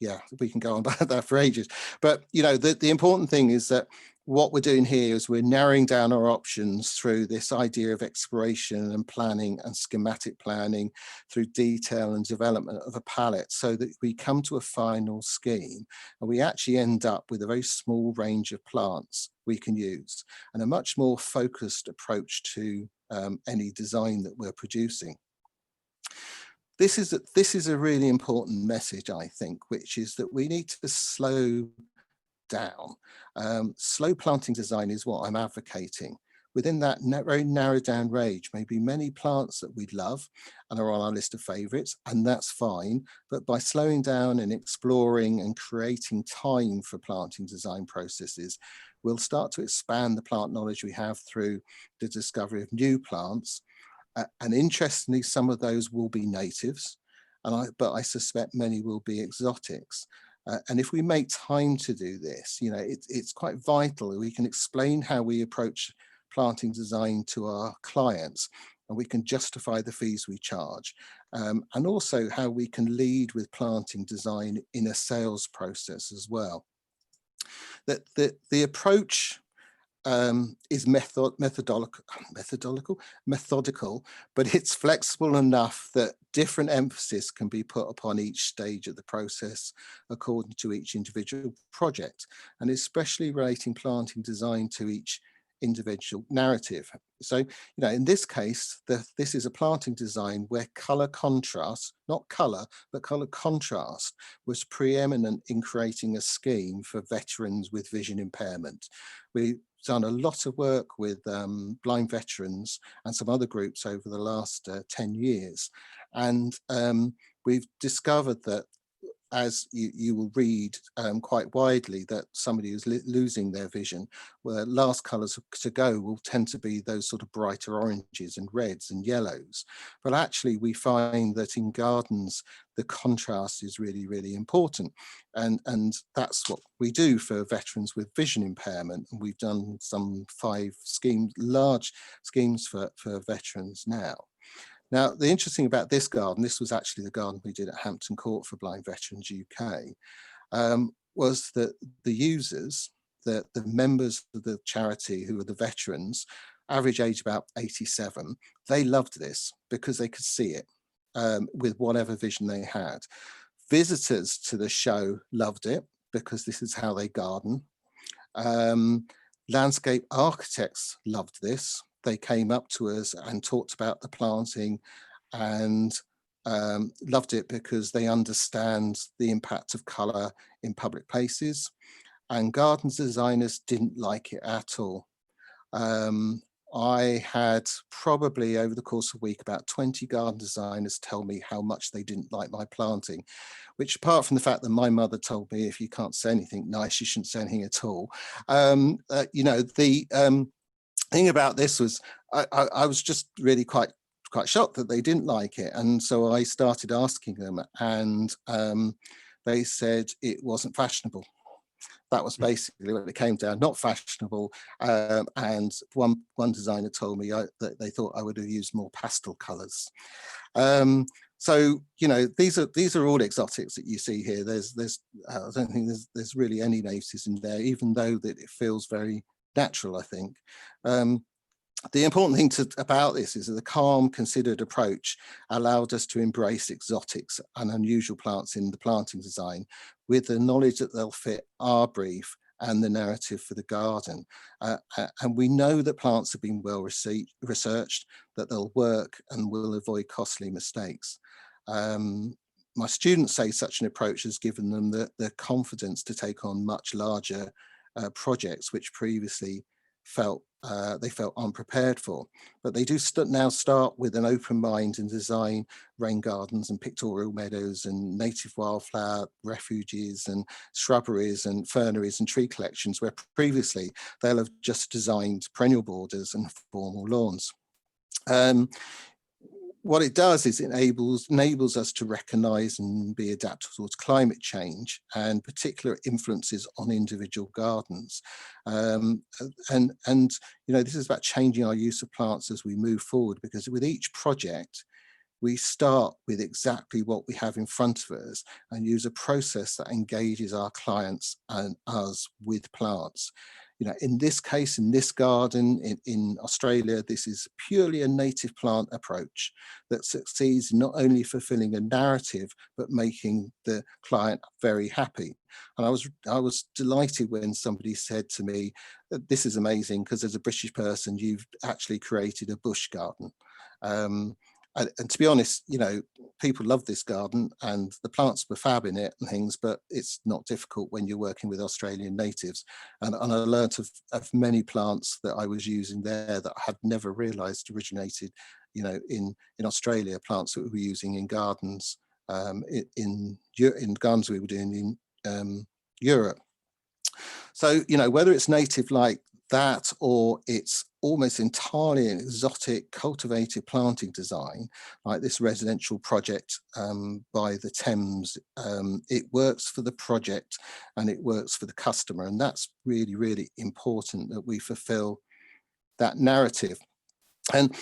yeah, we can go on about that for ages. But the important thing is that what we're doing here is we're narrowing down our options through this idea of exploration and planning and schematic planning, through detail and development of a palette, so that we come to a final scheme and we actually end up with a very small range of plants we can use, and a much more focused approach to any design that we're producing. This is a really important message, I think, which is that we need to slow down. Slow planting design is what I'm advocating. Within that very narrowed down range may be many plants that we'd love and are on our list of favourites, and that's fine. But by slowing down and exploring and creating time for planting design processes, we'll start to expand the plant knowledge we have through the discovery of new plants. And interestingly, some of those will be natives, but I suspect many will be exotics. And if we make time to do this, it's quite vital. We can explain how we approach planting design to our clients, and we can justify the fees we charge, and also how we can lead with planting design in a sales process as well. That the approach is methodical, but it's flexible enough that different emphasis can be put upon each stage of the process according to each individual project, and especially relating planting design to each individual narrative. So, in this case, this is a planting design where color contrast, not color, but color contrast was preeminent in creating a scheme for veterans with vision impairment. We've done a lot of work with blind veterans and some other groups over the last 10 years. And we've discovered that, as you will read quite widely, that somebody who's losing their vision, where last colours to go will tend to be those sort of brighter oranges and reds and yellows. But actually we find that in gardens, the contrast is really, really important. And that's what we do for veterans with vision impairment. And we've done some 5 schemes, large schemes for veterans now. Now, the interesting about this garden, this was actually the garden we did at Hampton Court for Blind Veterans UK, was that the users, the members of the charity who were the veterans, average age about 87, they loved this because they could see it with whatever vision they had. Visitors to the show loved it because this is how they garden. Landscape architects loved this. They came up to us and talked about the planting and loved it because they understand the impact of colour in public places. And garden designers didn't like it at all. I had probably over the course of a week about 20 garden designers tell me how much they didn't like my planting, which, apart from the fact that my mother told me if you can't say anything nice, you shouldn't say anything at all. You know, the thing about this was I was just really quite shocked that they didn't like it. And so I started asking them, and they said it wasn't fashionable. That was basically what it came down, not fashionable. And one designer told me that they thought I would have used more pastel colors. So, you know, these are all exotics that you see here. I don't think there's really any natives in there, even though that it feels very natural, I think. The important thing about this is that the calm, considered approach allowed us to embrace exotics and unusual plants in the planting design with the knowledge that they'll fit our brief and the narrative for the garden. And we know that plants have been well researched, that they'll work and will avoid costly mistakes. My students say such an approach has given them the confidence to take on much larger projects, which previously they felt unprepared for. But they do now start with an open mind and design rain gardens and pictorial meadows and native wildflower refuges and shrubberies and ferneries and tree collections, where previously they'll have just designed perennial borders and formal lawns. What it does is it enables us to recognise and be adaptable towards climate change and particular influences on individual gardens. And you know, this is about changing our use of plants as we move forward, because with each project, we start with exactly what we have in front of us and use a process that engages our clients and us with plants. You know, in this case, in this garden in Australia, this is purely a native plant approach that succeeds not only fulfilling a narrative, but making the client very happy. And I was delighted when somebody said to me, this is amazing because as a British person, you've actually created a bush garden. And to be honest, you know, people love this garden and the plants were fab in it and things, but it's not difficult when you're working with Australian natives. And I learnt of many plants that I was using there that I had never realised originated, you know, in Australia, plants that we were using in gardens, in gardens we were doing in Europe. So, you know, whether it's native like that or it's almost entirely an exotic cultivated planting design, like this residential project by the Thames, it works for the project and it works for the customer. And that's really, really important that we fulfill that narrative. And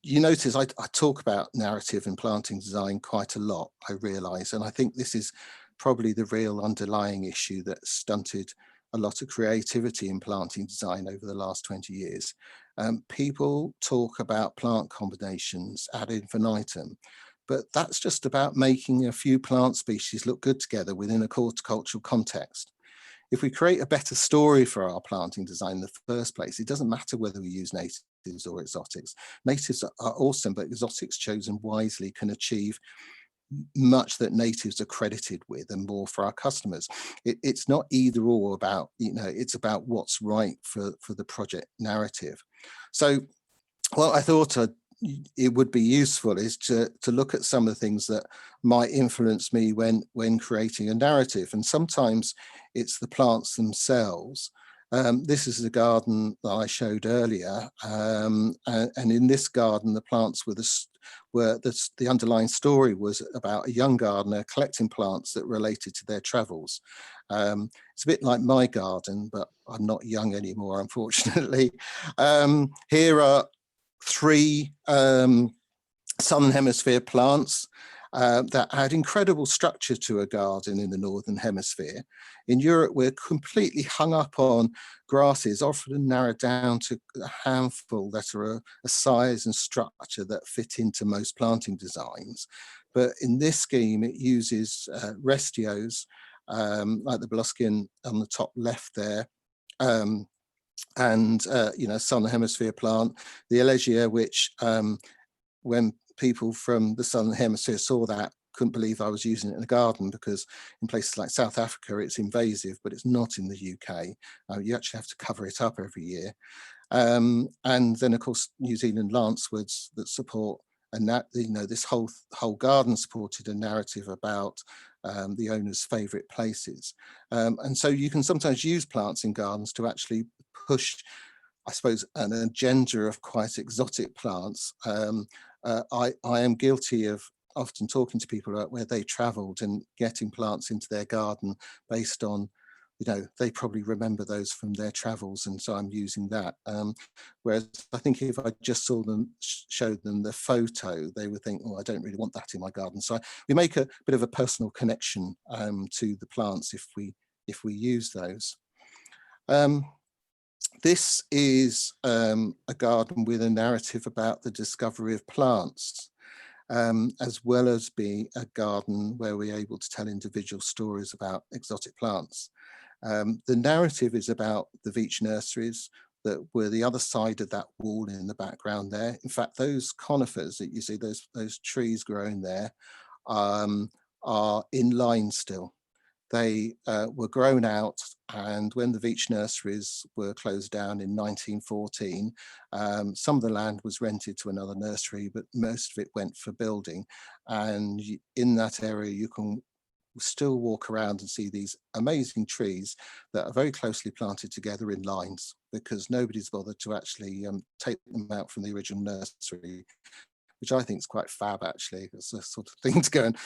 you notice I talk about narrative and planting design quite a lot, I realise, and I think this is probably the real underlying issue that stunted a lot of creativity in planting design over the last 20 years. People talk about plant combinations ad infinitum, but that's just about making a few plant species look good together within a horticultural context. If we create a better story for our planting design in the first place, it doesn't matter whether we use natives or exotics. Natives are awesome, but exotics chosen wisely can achieve much that natives are credited with and more for our customers. It's not either or about, you know, it's about what's right for the project narrative. So what I thought it would be useful is to look at some of the things that might influence me when creating a narrative. And sometimes it's the plants themselves. This is the garden that I showed earlier. And in this garden, the plants were the underlying story was about a young gardener collecting plants that related to their travels. It's a bit like my garden, but I'm not young anymore, unfortunately. Here are 3 Southern Hemisphere plants that add incredible structure to a garden in the Northern Hemisphere. In Europe, we're completely hung up on grasses, often narrowed down to a handful that are a size and structure that fit into most planting designs. But in this scheme, it uses restios, like the Bluskin on the top left there, and you know, Southern Hemisphere plant, the Elegia, which when people from the Southern Hemisphere saw that, couldn't believe I was using it in a garden, because in places like South Africa it's invasive, but it's not in the UK. You actually have to cover it up every year. And then of course New Zealand lancewoods that support, and that, you know, this whole garden supported a narrative about the owner's favourite places. And so you can sometimes use plants in gardens to actually push, I suppose, an agenda of quite exotic plants. I am guilty of often talking to people about where they travelled and getting plants into their garden based on, you know, they probably remember those from their travels, and so I'm using that. Whereas I think if I just saw them, showed them the photo, they would think, oh, I don't really want that in my garden. So we make a bit of a personal connection to the plants if we use those. This is a garden with a narrative about the discovery of plants, as well as being a garden where we're able to tell individual stories about exotic plants. The narrative is about the Veitch nurseries that were the other side of that wall in the background there. In fact, those conifers that you see, those trees growing there, are in line still. They were grown out, and when the Veitch nurseries were closed down in 1914, some of the land was rented to another nursery, but most of it went for building. And in that area, you can still walk around and see these amazing trees that are very closely planted together in lines, because nobody's bothered to actually take them out from the original nursery, which I think is quite fab, actually. It's a sort of thing to go and,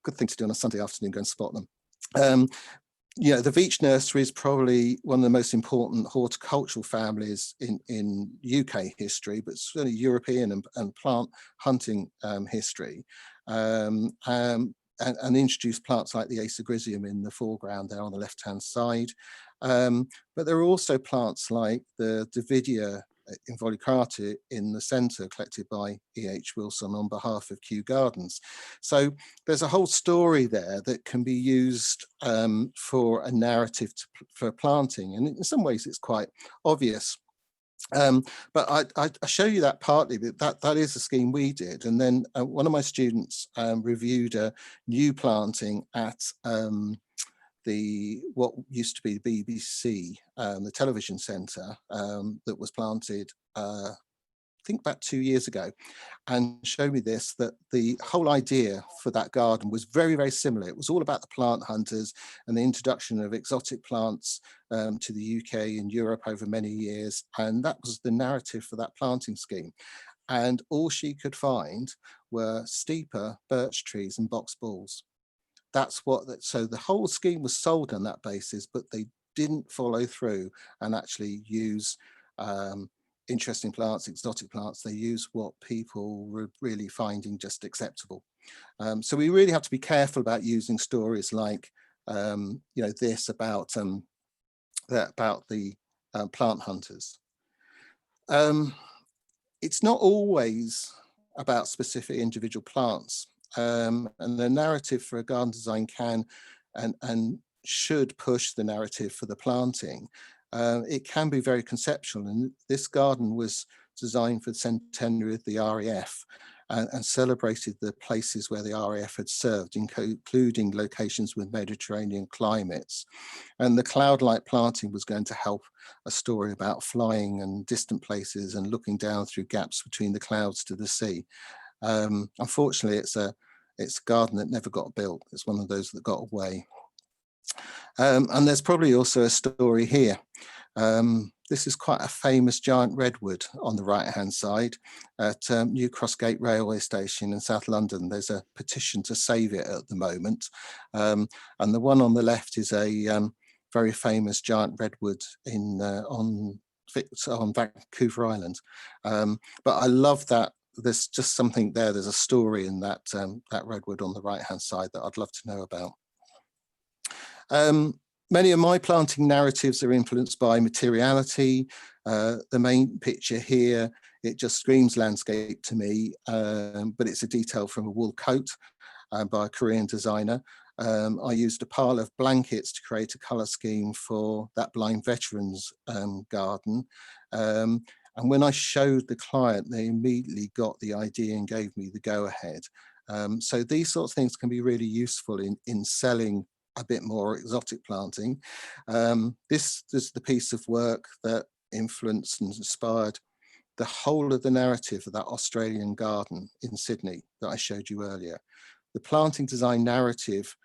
good thing to do on a Sunday afternoon, go and spot them. You know, the Veitch nursery is probably one of the most important horticultural families in UK history, but certainly European and plant hunting history. And introduced plants like the Acergryzium in the foreground there on the left-hand side. But there are also plants like the Davidia involucrata in the centre, collected by E.H. Wilson on behalf of Kew Gardens. So there's a whole story there that can be used for a narrative for planting, and in some ways it's quite obvious. But I show you that partly, but that is a scheme we did. And then one of my students reviewed a new planting at what used to be the BBC, the television centre, that was planted I think about 2 years ago, and showed me this, that the whole idea for that garden was very, very similar. It was all about the plant hunters and the introduction of exotic plants to the UK and Europe over many years. And that was the narrative for that planting scheme. And all she could find were steeper birch trees and box balls. So the whole scheme was sold on that basis, but they didn't follow through and actually use interesting plants, exotic plants. They use what people were really finding just acceptable. So we really have to be careful about using stories like, you know, this about the plant hunters. It's not always about specific individual plants, and the narrative for a garden design can and should push the narrative for the planting. It can be very conceptual, and this garden was designed for the centenary of the RAF and celebrated the places where the RAF had served, including locations with Mediterranean climates. And the cloud-light planting was going to help a story about flying and distant places and looking down through gaps between the clouds to the sea. Unfortunately, it's a garden that never got built. It's one of those that got away. And there's probably also a story here. This is quite a famous giant redwood on the right-hand side at New Crossgate Railway Station in South London. There's a petition to save it at the moment. And the one on the left is a very famous giant redwood on Vancouver Island. But I love that there's just something there. There's a story in that redwood on the right-hand side that I'd love to know about. Many of my planting narratives are influenced by materiality. The main picture here, it just screams landscape to me, but it's a detail from a wool coat by a Korean designer. I used a pile of blankets to create a colour scheme for that blind veterans garden. And when I showed the client, they immediately got the idea and gave me the go-ahead. So these sorts of things can be really useful in selling a bit more exotic planting. This is the piece of work that influenced and inspired the whole of the narrative of that Australian garden in Sydney that I showed you earlier. The planting design narrative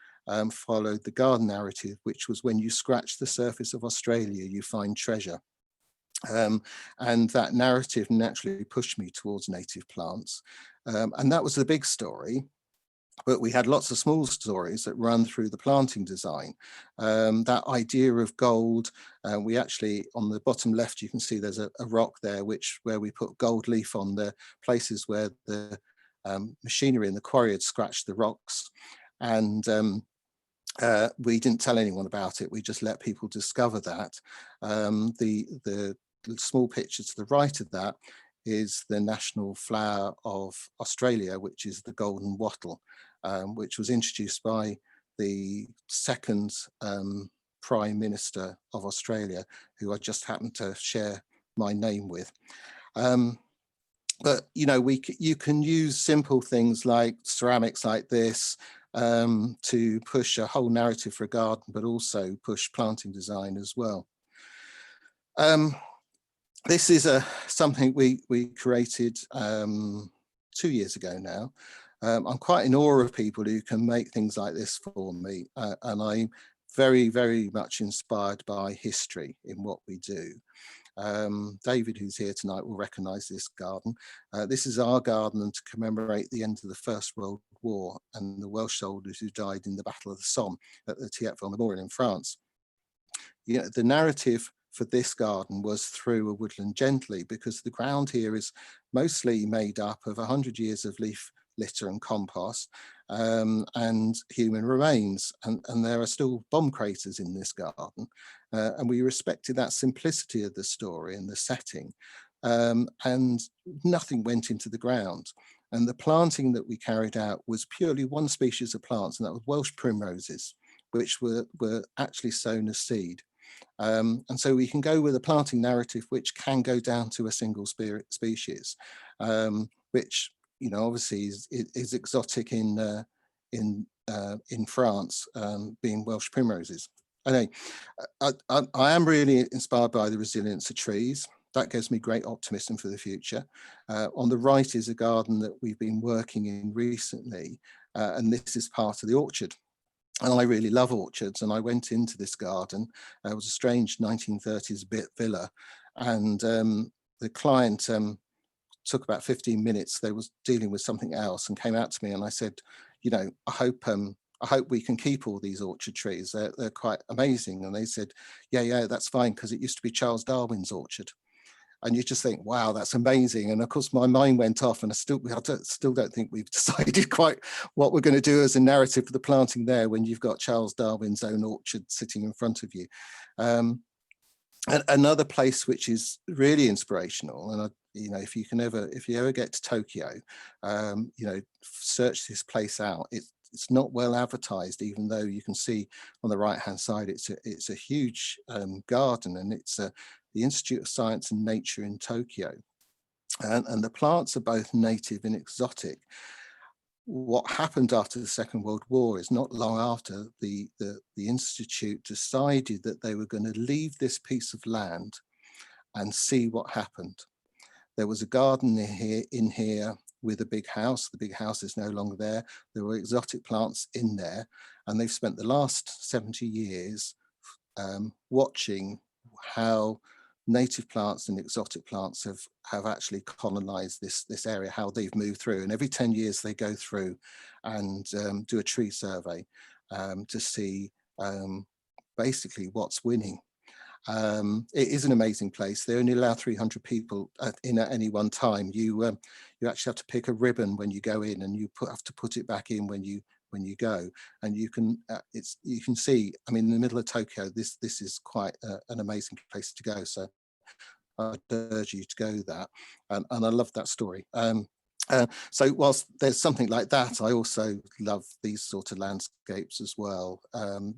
followed the garden narrative, which was when you scratch the surface of Australia, you find treasure. And that narrative naturally pushed me towards native plants. And that was the big story. But we had lots of small stories that run through the planting design. That idea of gold, we actually, on the bottom left, you can see there's a rock there, where we put gold leaf on the places where the machinery in the quarry had scratched the rocks. And we didn't tell anyone about it. We just let people discover that. The small picture to the right of that is the national flower of Australia, which is the golden wattle, which was introduced by the second Prime Minister of Australia, who I just happened to share my name with. But you know, you can use simple things like ceramics like this to push a whole narrative for a garden, but also push planting design as well. This is something we created 2 years ago now. I'm quite in awe of people who can make things like this for me, and I'm very, very much inspired by history in what we do. David, who's here tonight, will recognise this garden. This is our garden to commemorate the end of the First World War and the Welsh soldiers who died in the Battle of the Somme at the Thiepval Memorial in France. You know, the narrative for this garden was through a woodland gently, because the ground here is mostly made up of 100 years of leaf litter and compost and human remains, and there are still bomb craters in this garden, and we respected that simplicity of the story and the setting, and nothing went into the ground. And the planting that we carried out was purely one species of plants, and that was Welsh primroses, which were actually sown as seed. And so we can go with a planting narrative which can go down to a single species, which, you know, obviously is exotic in France, being Welsh primroses. Anyway, I am really inspired by the resilience of trees. That gives me great optimism for the future. On the right is a garden that we've been working in recently, and this is part of the orchard. And I really love orchards, and I went into this garden. It was a strange 1930s villa, and the client took about 15 minutes. They was dealing with something else and came out to me, and I said, you know, I hope we can keep all these orchard trees. They're quite amazing. And they said, yeah, that's fine, because it used to be Charles Darwin's orchard. And you just think, wow, that's amazing. And of course, my mind went off, and I still don't think we've decided quite what we're going to do as a narrative for the planting there when you've got Charles Darwin's own orchard sitting in front of you. Another place which is really inspirational, and you know, if you ever get to Tokyo, you know, search this place out. It's not well advertised, even though you can see on the right hand side it's a huge garden, and it's the Institute of Science and Nature in Tokyo, and the plants are both native and exotic. What happened after the Second World War is not long after the Institute decided that they were going to leave this piece of land and see what happened. There was a garden in here with a big house. The big house is no longer there. There were exotic plants in there, and they've spent the last 70 years watching how native plants and exotic plants have actually colonized this area, how they've moved through. And every 10 years they go through and do a tree survey to see basically what's winning. It is an amazing place. They only allow 300 people in at any one time. You actually have to pick a ribbon when you go in, and you have to put it back in when you go, and you can see, I mean, in the middle of Tokyo, this is quite an amazing place to go. So I'd urge you to go there, and I love that story. So whilst there's something like that, I also love these sort of landscapes as well.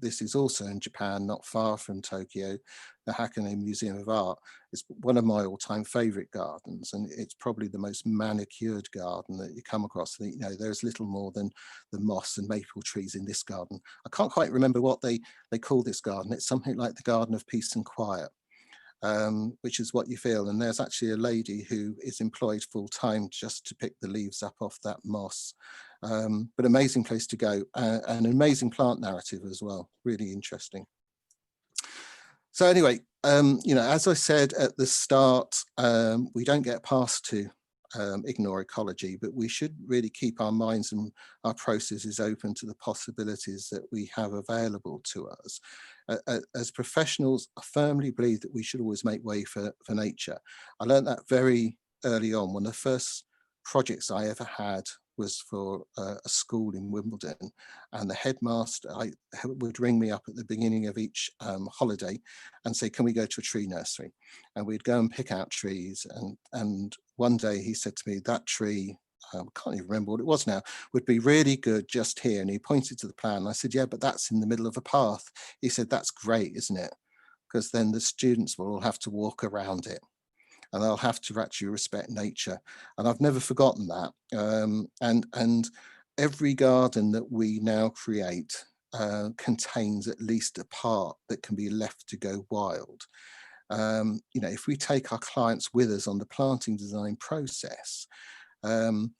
This is also in Japan, not far from Tokyo, the Hakone Museum of Art. It's one of my all-time favorite gardens, and it's probably the most manicured garden that you come across. You know, there's little more than the moss and maple trees in this garden. I can't quite remember what they call this garden. It's something like the Garden of Peace and Quiet. which is what you feel. And there's actually a lady who is employed full time just to pick the leaves up off that moss. But amazing place to go, an amazing plant narrative as well, really interesting. So anyway, you know, as I said at the start, we don't get past to ignore ecology, but we should really keep our minds and our processes open to the possibilities that we have available to us. As professionals, I firmly believe that we should always make way for nature. I learned that very early on. One of the first projects I ever had was for a school in Wimbledon, and the headmaster would ring me up at the beginning of each holiday and say, can we go to a tree nursery? And we'd go and pick out trees. And one day he said to me, that tree, I can't even remember what it was now, would be really good just here. And he pointed to the plan. I said, yeah, but that's in the middle of a path. He said, that's great, isn't it? Because then the students will all have to walk around it, and they'll have to actually respect nature. And I've never forgotten that. And every garden that we now create contains at least a part that can be left to go wild. You know, if we take our clients with us on the planting design process,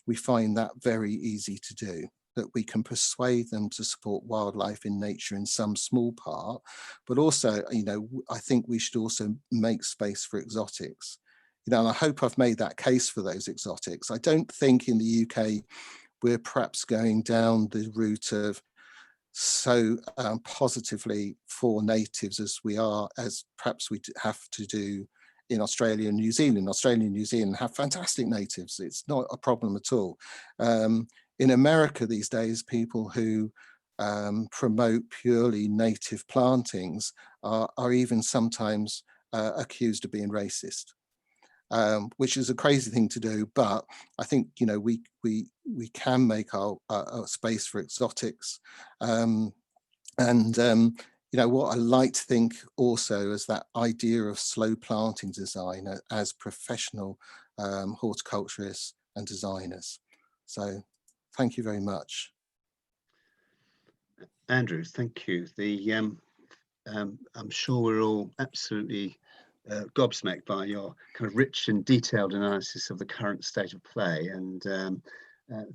we find that very easy to do, that we can persuade them to support wildlife in nature in some small part, but also, you know, I think we should also make space for exotics. You know, and I hope I've made that case for those exotics. I don't think in the UK we're perhaps going down the route of so positively for natives as we are, as perhaps we have to do in Australia and New Zealand. Australia and New Zealand have fantastic natives. It's not a problem at all. In America these days, people who promote purely native plantings are even sometimes accused of being racist. Which is a crazy thing to do, but I think, you know, we can make our space for exotics, you know, what I like to think also is that idea of slow planting design as professional horticulturists and designers. So thank you very much. Andrew, thank you. I'm sure we're all absolutely gobsmacked by your kind of rich and detailed analysis of the current state of play, and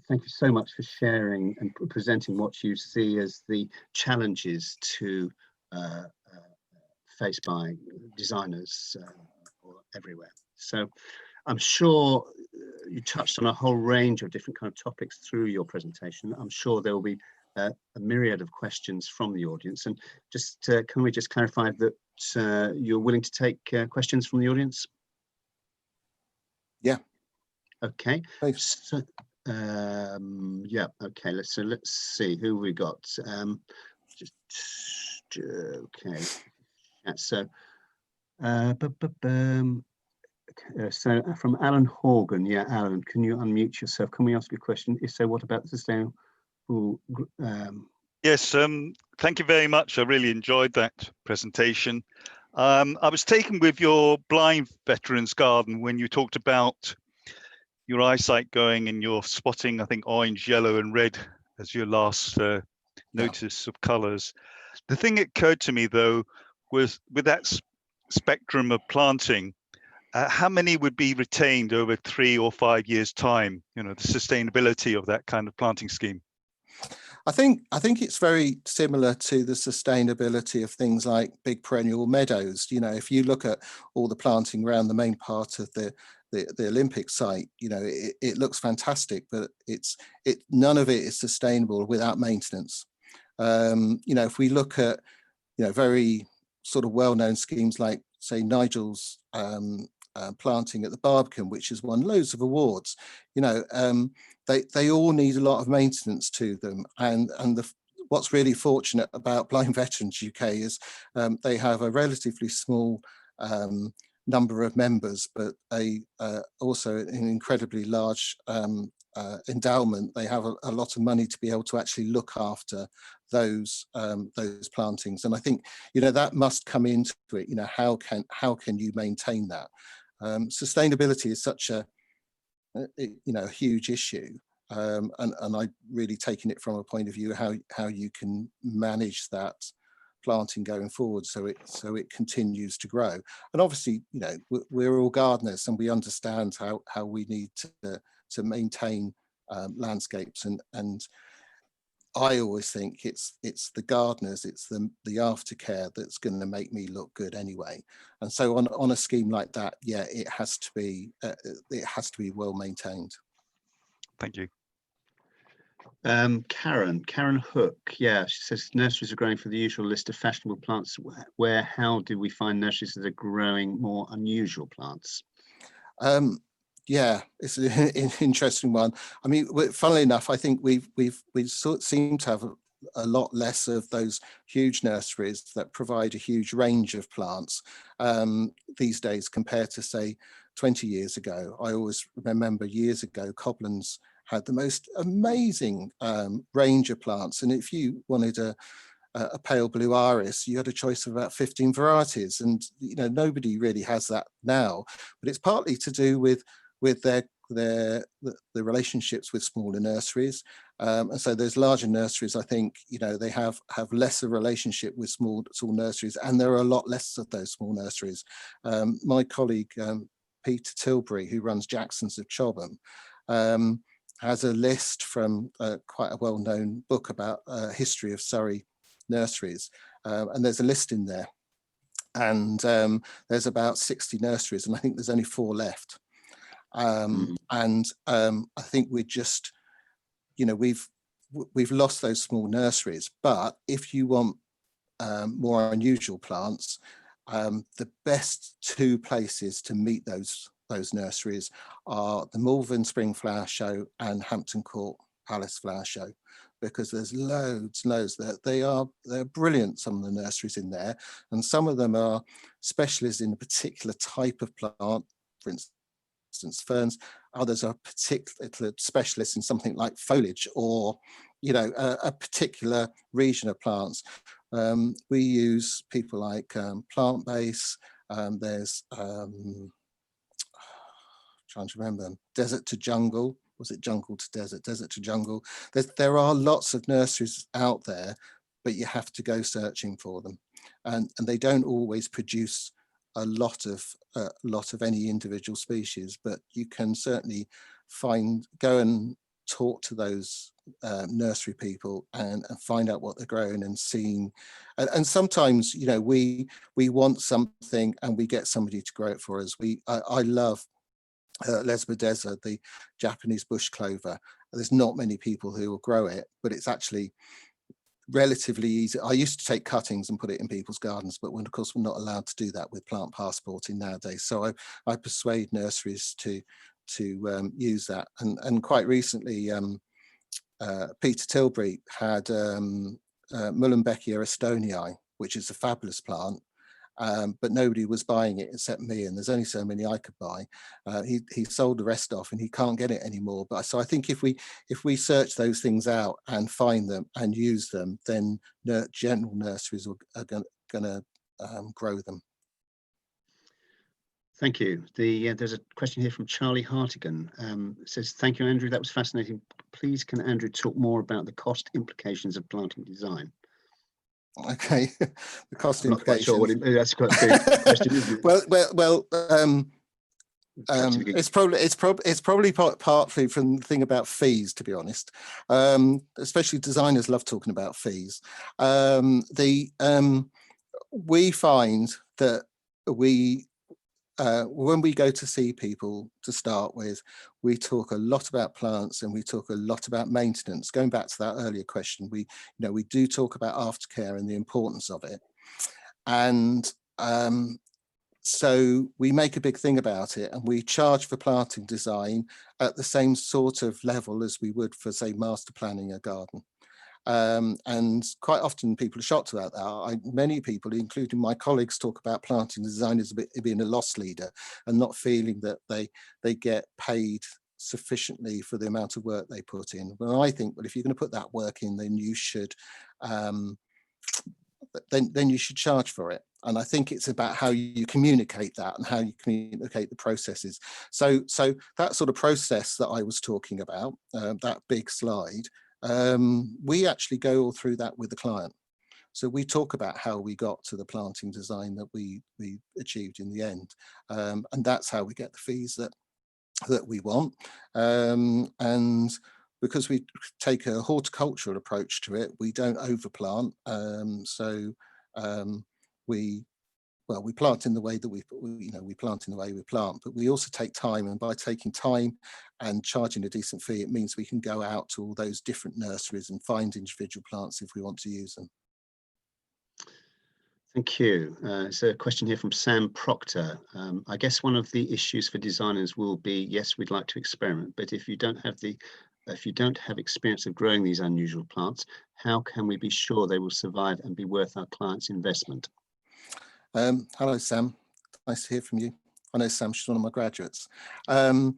thank you so much for sharing and presenting what you see as the challenges to faced by designers everywhere. So I'm sure you touched on a whole range of different kind of topics through your presentation. I'm sure there will be a myriad of questions from the audience, and just can we just clarify that you're willing to take questions from the audience? Yeah. Okay. Thanks. So, yeah. Okay. Let's see who we got. Just okay. Yeah, so, so from Alan Horgan. Yeah, Alan, can you unmute yourself? Can we ask you a question? If so, what about the sustainable? Yes, thank you very much. I really enjoyed that presentation. I was taken with your blind veterans garden when you talked about your eyesight going and you're spotting, I think, orange, yellow and red as your last notice of colours. The thing that occurred to me, though, was with that spectrum of planting, how many would be retained over 3 or 5 years' time? You know, the sustainability of that kind of planting scheme. I think it's very similar to the sustainability of things like big perennial meadows. You know, if you look at all the planting around the main part of the Olympic site, you know, it looks fantastic, but none of it is sustainable without maintenance. You know, if we look at, you know, very sort of well-known schemes like, say, Nigel's planting at the Barbican, which has won loads of awards, you know, they all need a lot of maintenance to them. And what's really fortunate about Blind Veterans UK is they have a relatively small number of members, but also an incredibly large endowment. They have a lot of money to be able to actually look after those plantings. And I think, you know, that must come into it. You know, how can you maintain that? Sustainability is such a huge issue, and I really taken it from a point of view how you can manage that planting going forward, so it continues to grow. And obviously, you know, we're all gardeners and we understand how we need to maintain landscapes, and I always think it's the gardeners, it's the aftercare that's going to make me look good anyway. And so on a scheme like that, yeah, it has to be well maintained. Thank you. Karen Hook, yeah, she says nurseries are growing for the usual list of fashionable plants. How do we find nurseries that are growing more unusual plants? Yeah, it's an interesting one. I mean, funnily enough, I think we sort of seem to have a lot less of those huge nurseries that provide a huge range of plants these days compared to, say, 20 years ago. I always remember years ago, Cobblins had the most amazing range of plants, and if you wanted a pale blue iris, you had a choice of about 15 varieties, and you know, nobody really has that now. But it's partly to do with the relationships with smaller nurseries, and so those larger nurseries, I think, you know, they have lesser relationship with small nurseries, and there are a lot less of those small nurseries. My colleague Peter Tilbury, who runs Jackson's of Chobham, has a list from quite a well-known book about history of Surrey nurseries, and there's a list in there, and there's about 60 nurseries, and I think there's only 4 left. And I think we're just, you know, we've lost those small nurseries. But if you want more unusual plants, the best 2 places to meet those nurseries are the Malvern Spring Flower Show and Hampton Court Palace Flower Show, because there's loads. They're brilliant, some of the nurseries in there, and some of them are specialists in a particular type of plant, for instance ferns. Others are particular specialists in something like foliage, or, you know, a particular region of plants. We use people like Plant Base. There's trying to remember them. Desert to Jungle. Was it Jungle to Desert? Desert to Jungle. There are lots of nurseries out there, but you have to go searching for them, and they don't always produce a lot of any individual species. But you can certainly go and talk to those nursery people and find out what they're growing and seeing. And sometimes, you know, we want something and we get somebody to grow it for us. I love Lesbodeza, the Japanese bush clover. There's not many people who will grow it, but it's actually relatively easy. I used to take cuttings and put it in people's gardens, but of course we're not allowed to do that with plant passporting nowadays. So I persuade nurseries to use that. And quite recently, Peter Tilbury had Mullenbeckia estonii, which is a fabulous plant. But nobody was buying it except me, and there's only so many I could buy. He sold the rest off, and he can't get it anymore. But so I think if we search those things out and find them and use them, then general nurseries are going to grow them. Thank you. There's a question here from Charlie Hartigan. It says, "Thank you, Andrew. That was fascinating. Please, can Andrew talk more about the cost implications of planting design?" Okay, the cost I'm not quite sure implications. that's quite a big question, isn't it? It's probably partly from the thing about fees, to be honest. Especially designers love talking about fees. We find that when we go to see people to start with, we talk a lot about plants and we talk a lot about maintenance. Going back to that earlier question, we do talk about aftercare and the importance of it. And so we make a big thing about it, and we charge for planting design at the same sort of level as we would for, say, master planning a garden. And quite often people are shocked about that. Many people, including my colleagues, talk about planting design as being a loss leader and not feeling that they get paid sufficiently for the amount of work they put in. Well, I think, well, if you're going to put that work in, then you should charge for it. And I think it's about how you communicate that and how you communicate the processes. So that sort of process that I was talking about, that big slide, we actually go all through that with the client. So we talk about how we got to the planting design that we achieved in the end, and that's how we get the fees that we want. And because we take a horticultural approach to it, we don't overplant. We plant in the way that we plant in the way we plant, but we also take time, and by taking time and charging a decent fee, it means we can go out to all those different nurseries and find individual plants if we want to use them. Thank you. So a question here from Sam Proctor. I guess one of the issues for designers will be, yes, we'd like to experiment, but if you don't have experience of growing these unusual plants, how can we be sure they will survive and be worth our clients' investment? Hello, Sam. Nice to hear from you. I know Sam, she's one of my graduates. I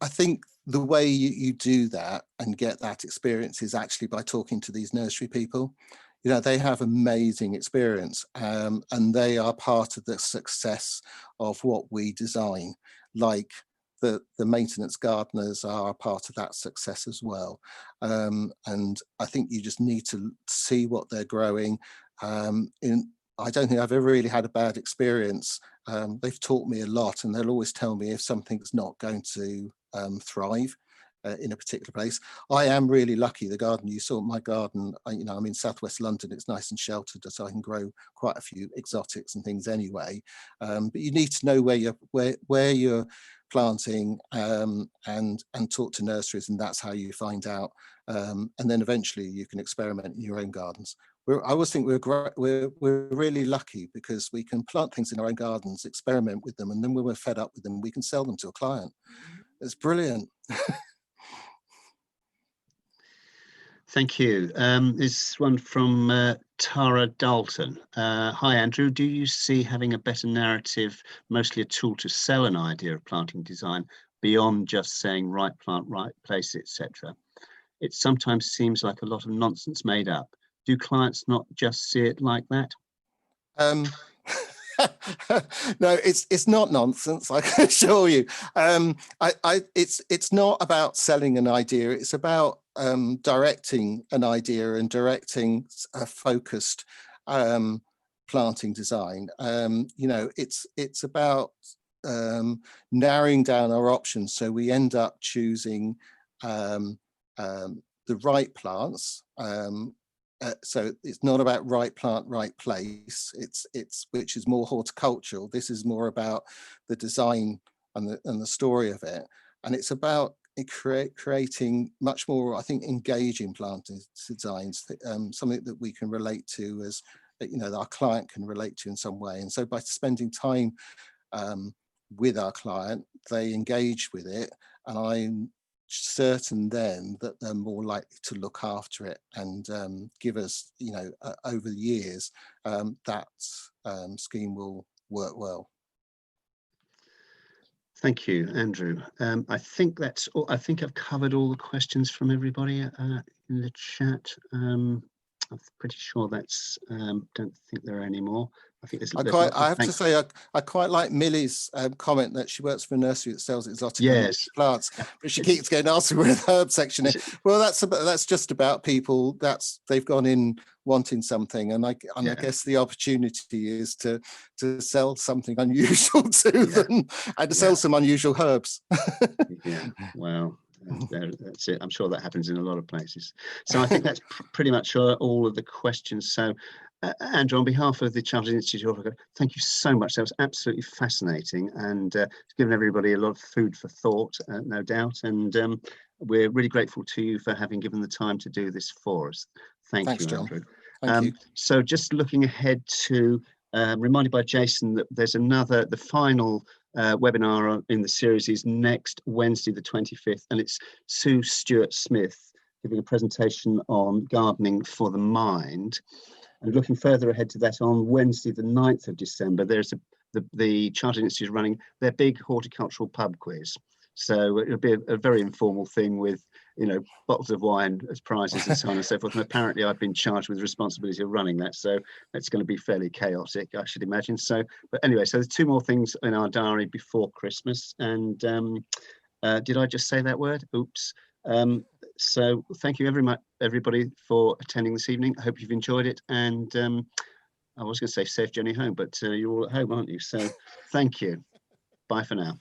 think the way you do that and get that experience is actually by talking to these nursery people. You know, they have amazing experience, and they are part of the success of what we design, like the maintenance gardeners are part of that success as well. And I think you just need to see what they're growing. I don't think I've ever really had a bad experience. They've taught me a lot, and they'll always tell me if something's not going to thrive in a particular place. I am really lucky. The garden you saw, my garden, I'm in southwest London. It's nice and sheltered, so I can grow quite a few exotics and things anyway. But you need to know where you're planting, and talk to nurseries, and that's how you find out. And then eventually you can experiment in your own gardens. I always think we're really lucky because we can plant things in our own gardens, experiment with them, and then when we're fed up with them, we can sell them to a client. It's brilliant. Thank you. This one from Tara Dalton. Hi, Andrew. Do you see having a better narrative, mostly a tool to sell an idea of planting design beyond just saying right plant, right place, etc.? It sometimes seems like a lot of nonsense made up. Do clients not just see it like that? No, it's not nonsense, I can assure you. It's not about selling an idea. It's about directing an idea and directing a focused planting design. It's about narrowing down our options, so we end up choosing the right plants. So it's not about right plant, right place. It's which is more horticultural. This is more about the design and the story of it, and it's about creating much more, I think, engaging planting designs. Something that we can relate to, as that our client can relate to in some way. And so by spending time with our client, they engage with it, and I'm certain then that they're more likely to look after it and give us, over the years, that scheme will work well. Thank you, Andrew. I think that's all. I think I've covered all the questions from everybody in the chat. I'm pretty sure that's. Don't think there are any more. I think there's. I have to say, I quite like Millie's comment that she works for a nursery that sells exotic plants, but she keeps getting asked for the herb section. Well, that's just about people. They've gone in wanting something, and I guess the opportunity is to sell something unusual to them and to sell some unusual herbs. Yeah. Wow. That's it. I'm sure that happens in a lot of places. So I think that's pretty much all of the questions. So Andrew, on behalf of the Chartered Institute, thank you so much. That was absolutely fascinating, and it's given everybody a lot of food for thought, no doubt. And we're really grateful to you for having given the time to do this for us. Thanks, you, Andrew. Thank you. So just looking ahead to, reminded by Jason that there's the final webinar in the series is next Wednesday, the 25th, and it's Sue Stewart-Smith giving a presentation on gardening for the mind. And looking further ahead to that, on Wednesday, the 9th of December, there's the Chartered Institute running their big horticultural pub quiz. So it'll be a very informal thing with, bottles of wine as prizes and so on and so forth. And apparently I've been charged with the responsibility of running that. So that's going to be fairly chaotic, I should imagine. So, but anyway, so there's two more things in our diary before Christmas. And did I just say that word? Oops. So thank you everybody for attending this evening. I hope you've enjoyed it, and I was going to say safe journey home, but you're all at home, aren't you? So thank you. Bye for now.